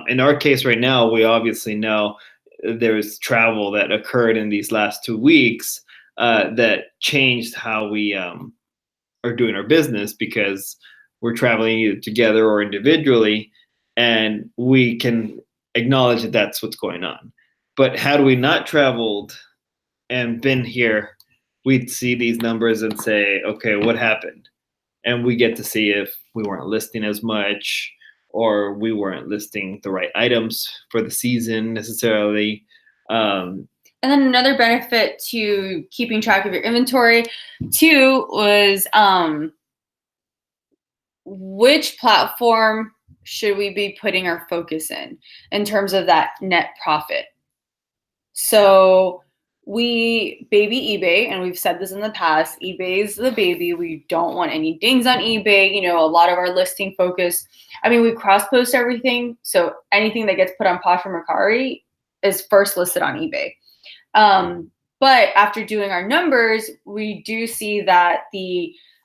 [SPEAKER 1] In our case right now, we obviously know there's travel that occurred in these last 2 weeks that changed how we are doing our business, because we're traveling either together or individually, and we can acknowledge that that's what's going on. But had we not traveled and been here, we'd see these numbers and say, okay, what happened? And we get to see if we weren't listing as much, or we weren't listing the right items for the season necessarily.
[SPEAKER 2] And then another benefit to keeping track of your inventory too was which platform should we be putting our focus in terms of that net profit. So we baby eBay, and we've said this in the past, eBay's the baby. We don't want any dings on eBay. You know, a lot of our listing focus, I mean, we cross-post everything. So anything that gets put on Posh or Mercari is first listed on eBay. But after doing our numbers, we do see that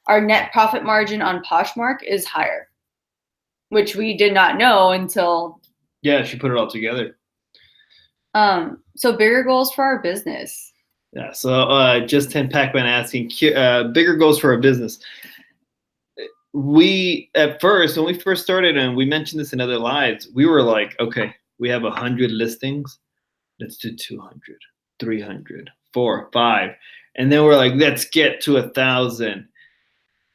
[SPEAKER 2] our net profit margin on Poshmark is higher, which we did not know until.
[SPEAKER 1] Yeah, she put it all together.
[SPEAKER 2] So bigger goals for our business.
[SPEAKER 1] Yeah. So just 10 Pac-Man asking bigger goals for our business. We at first, when we first started, and we mentioned this in other lives, we were like, okay, we have 100 listings. Let's do 200, 300, 400, 500. And then we're like, let's get to 1,000.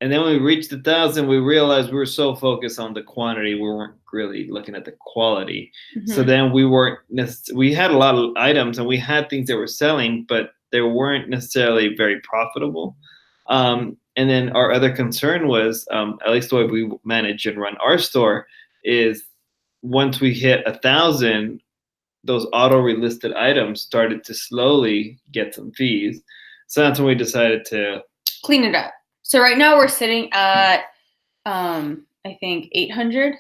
[SPEAKER 1] And then when we reached 1,000, we realized we were so focused on the quantity, we weren't really looking at the quality. So then we had a lot of items and we had things that were selling, but they weren't necessarily very profitable. And then our other concern was, at least the way we manage and run our store, is once we hit 1,000, those auto relisted items started to slowly get some fees. So that's when we decided to
[SPEAKER 2] clean it up. So right now we're sitting at, I think 800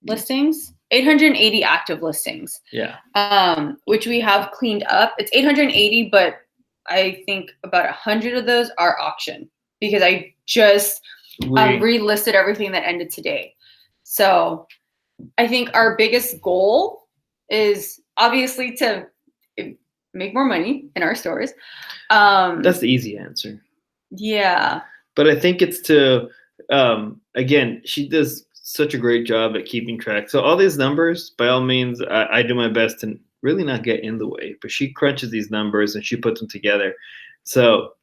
[SPEAKER 2] listings, 880 active listings.
[SPEAKER 1] Yeah.
[SPEAKER 2] Which we have cleaned up. It's 880, but I think about 100 of those are auction because I just relisted everything that ended today. So I think our biggest goal is obviously to make more money in our stores.
[SPEAKER 1] That's the easy answer.
[SPEAKER 2] Yeah.
[SPEAKER 1] But I think it's to, again, she does such a great job at keeping track. So all these numbers, by all means, I do my best to really not get in the way, but she crunches these numbers and she puts them together. So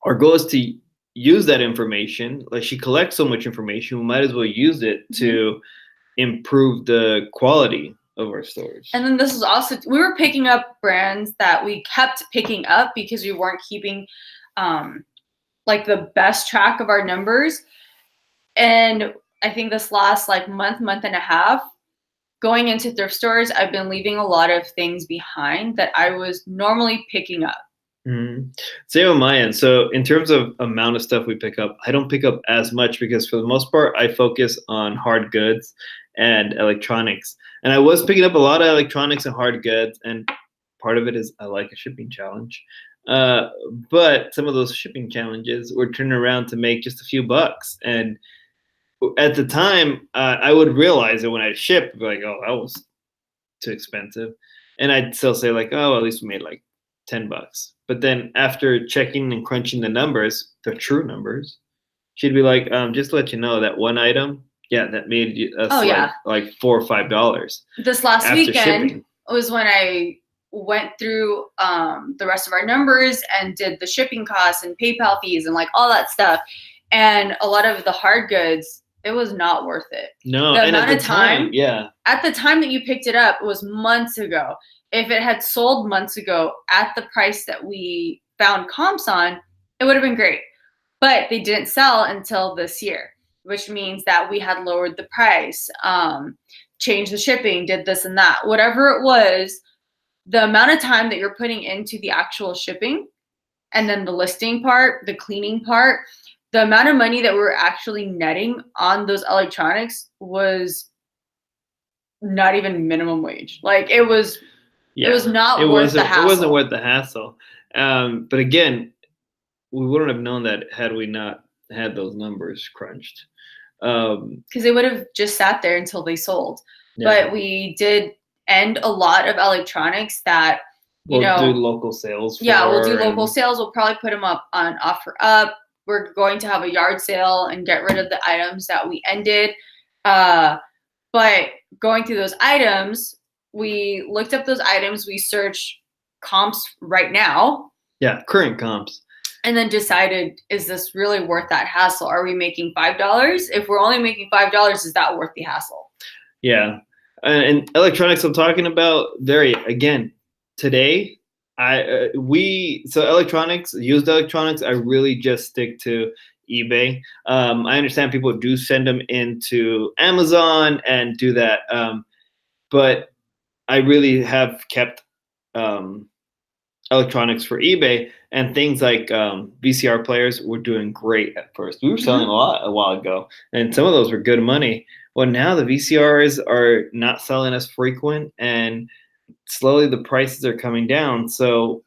[SPEAKER 1] our goal is to use that information. Like, she collects so much information, we might as well use it to improve the quality of our stores.
[SPEAKER 2] And then this is also, we were picking up brands that we kept picking up because we weren't keeping like the best track of our numbers. And I think this last like month and a half, going into thrift stores, I've been leaving a lot of things behind that I was normally picking up.
[SPEAKER 1] Same on my end. So in terms of amount of stuff we pick up, I don't pick up as much because for the most part, I focus on hard goods and electronics. And I was picking up a lot of electronics and hard goods, and part of it is I like a shipping challenge. But some of those shipping challenges were turning around to make just a few bucks. And at the time, I would realize it when I shipped, like, oh, that was too expensive. And I'd still say like, oh, at least we made like $10. But then after checking and crunching the numbers, the true numbers, she'd be like, just to let you know that one item, that made us like $4 or $5.
[SPEAKER 2] This last weekend was when I went through the rest of our numbers and did the shipping costs and PayPal fees and like all that stuff. And a lot of the hard goods, it was not worth it.
[SPEAKER 1] No,
[SPEAKER 2] the
[SPEAKER 1] and
[SPEAKER 2] amount
[SPEAKER 1] at the
[SPEAKER 2] of time,
[SPEAKER 1] at
[SPEAKER 2] the time that you picked it up, it was months ago. If it had sold months ago at the price that we found comps on, it would have been great. But they didn't sell until this year, which means that we had lowered the price, changed the shipping, did this and that. Whatever it was, the amount of time that you're putting into the actual shipping and then the listing part, the cleaning part, the amount of money that we were actually netting on those electronics was not even minimum wage. Like it was not worth the hassle.
[SPEAKER 1] It wasn't worth the hassle. But again, we wouldn't have known that had we not had those numbers crunched.
[SPEAKER 2] Because they would have just sat there until they sold. But we did end a lot of electronics that we'll do
[SPEAKER 1] local sales.
[SPEAKER 2] We'll do local sales. We'll probably put them up on OfferUp. We're going to have a yard sale and get rid of the items that we ended. But going through those items, we looked up those items. We searched comps right now.
[SPEAKER 1] Yeah, current comps.
[SPEAKER 2] And then decided, is this really worth that hassle? Are we making $5? If we're only making $5, is that worth the hassle?
[SPEAKER 1] Yeah. And electronics I'm talking about, today, used electronics, I really just stick to eBay. I understand people do send them into Amazon and do that. But I really have kept electronics for eBay, and things like VCR players were doing great at first. We were selling a lot a while ago, and some of those were good money. Well, now the VCRs are not selling as frequent, and slowly the prices are coming down. So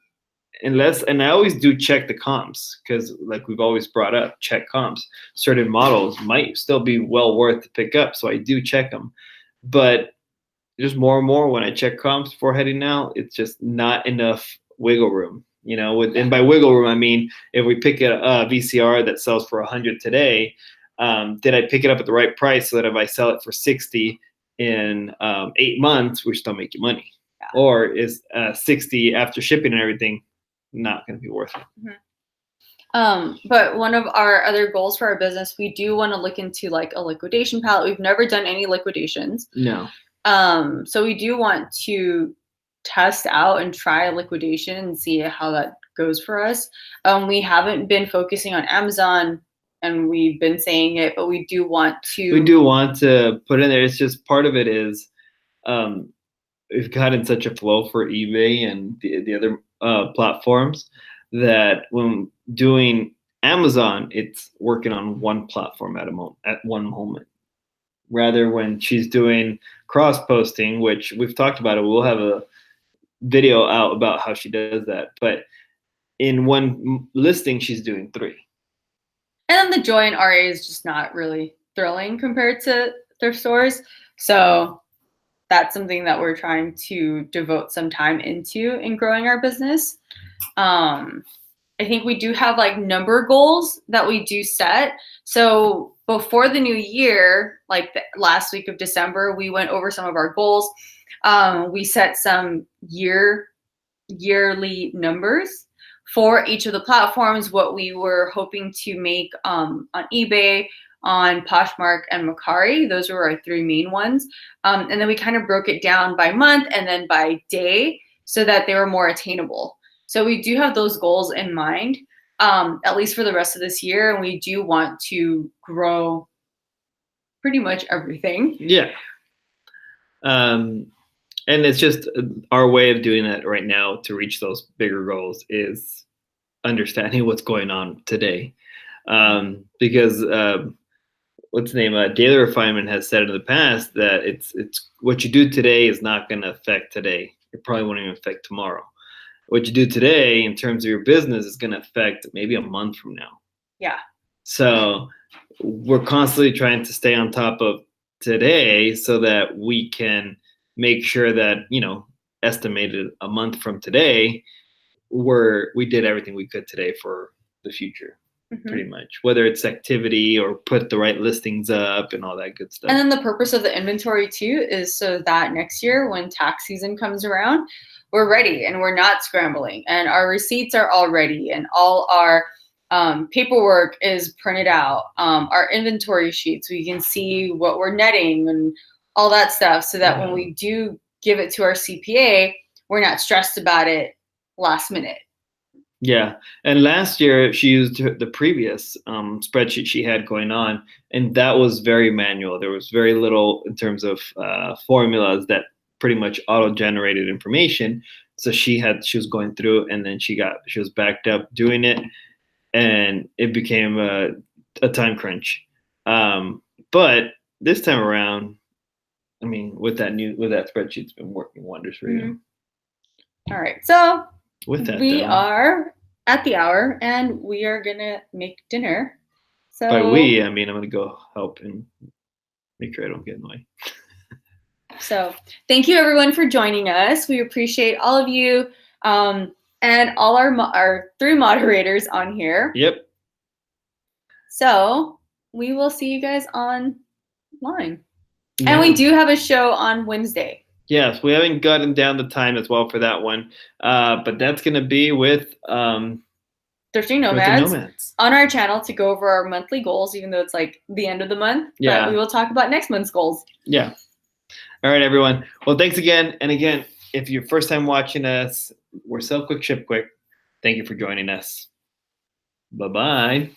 [SPEAKER 1] and I always do check the comps, because like we've always brought up, check comps. Certain models might still be well worth to pick up, so I do check them. But just more and more when I check comps before heading out, it's just not enough wiggle room. And by wiggle room, I mean, if we pick a VCR that sells for 100 today, did I pick it up at the right price so that if I sell it for 60 in 8 months, we're still making money? Yeah. Or is 60 after shipping and everything not going to be worth it?
[SPEAKER 2] But one of our other goals for our business, we do want to look into like a liquidation palette. We've never done any liquidations.
[SPEAKER 1] No.
[SPEAKER 2] So we do want to test out and try liquidation and see how that goes for us. We haven't been focusing on Amazon, and we've been saying it, but we do want to.
[SPEAKER 1] We do want to put in there. It's just part of it is we've gotten such a flow for eBay and the other platforms that when doing Amazon, it's working on one platform at one moment. Rather, when she's doing cross posting, which we've talked about it, we'll have a video out about how she does that. But in one listing, she's doing 3.
[SPEAKER 2] And then the joy in RA is just not really thrilling compared to thrift stores. So that's something that we're trying to devote some time into in growing our business. I think we do have like number goals that we do set. So before the new year, like the last week of December, we went over some of our goals. We set some yearly numbers for each of the platforms, what we were hoping to make on eBay, on Poshmark, and Mercari. Those were our 3 main ones. And then we kind of broke it down by month and then by day so that they were more attainable. So we do have those goals in mind, at least for the rest of this year. And we do want to grow pretty much everything.
[SPEAKER 1] Yeah. And it's just our way of doing that right now to reach those bigger goals is understanding what's going on today. Because what's the name? Daily Refinement has said in the past that it's what you do today is not going to affect today. It probably won't even affect tomorrow. What you do today in terms of your business is going to affect maybe a month from now.
[SPEAKER 2] Yeah.
[SPEAKER 1] So we're constantly trying to stay on top of today so that we can make sure that, estimated a month from today, we did everything we could today for the future, pretty much, whether it's activity or put the right listings up and all that good stuff.
[SPEAKER 2] And then the purpose of the inventory too is so that next year when tax season comes around, we're ready and we're not scrambling and our receipts are all ready and all our paperwork is printed out, our inventory sheets, we can see what we're netting and all that stuff so that when we do give it to our CPA, we're not stressed about it last minute.
[SPEAKER 1] Yeah. And last year she used the previous spreadsheet she had going on, and that was very manual. There was very little in terms of formulas that pretty much auto-generated information. So she was going through, and then she was backed up doing it, and it became a time crunch. But this time around, I mean, with that spreadsheet, it's been working wonders for you.
[SPEAKER 2] All right. So
[SPEAKER 1] with that,
[SPEAKER 2] we are at the hour, and we are gonna make dinner. So
[SPEAKER 1] by we, I mean I'm gonna go help and make sure I don't get in the way.
[SPEAKER 2] So thank you everyone for joining us. We appreciate all of you and all our 3 moderators on here.
[SPEAKER 1] Yep.
[SPEAKER 2] So we will see you guys online. Yeah. And we do have a show on Wednesday.
[SPEAKER 1] Yes, we haven't gotten down the time as well for that one, but that's going to be with
[SPEAKER 2] Thrifting Nomads on our channel to go over our monthly goals, even though it's like the end of the month. Yeah. But we will talk about next month's goals.
[SPEAKER 1] Yeah. All right, everyone. Well, thanks again. And again, if you're first time watching us, we're Sell Quick, Ship Quick. Thank you for joining us. Bye-bye.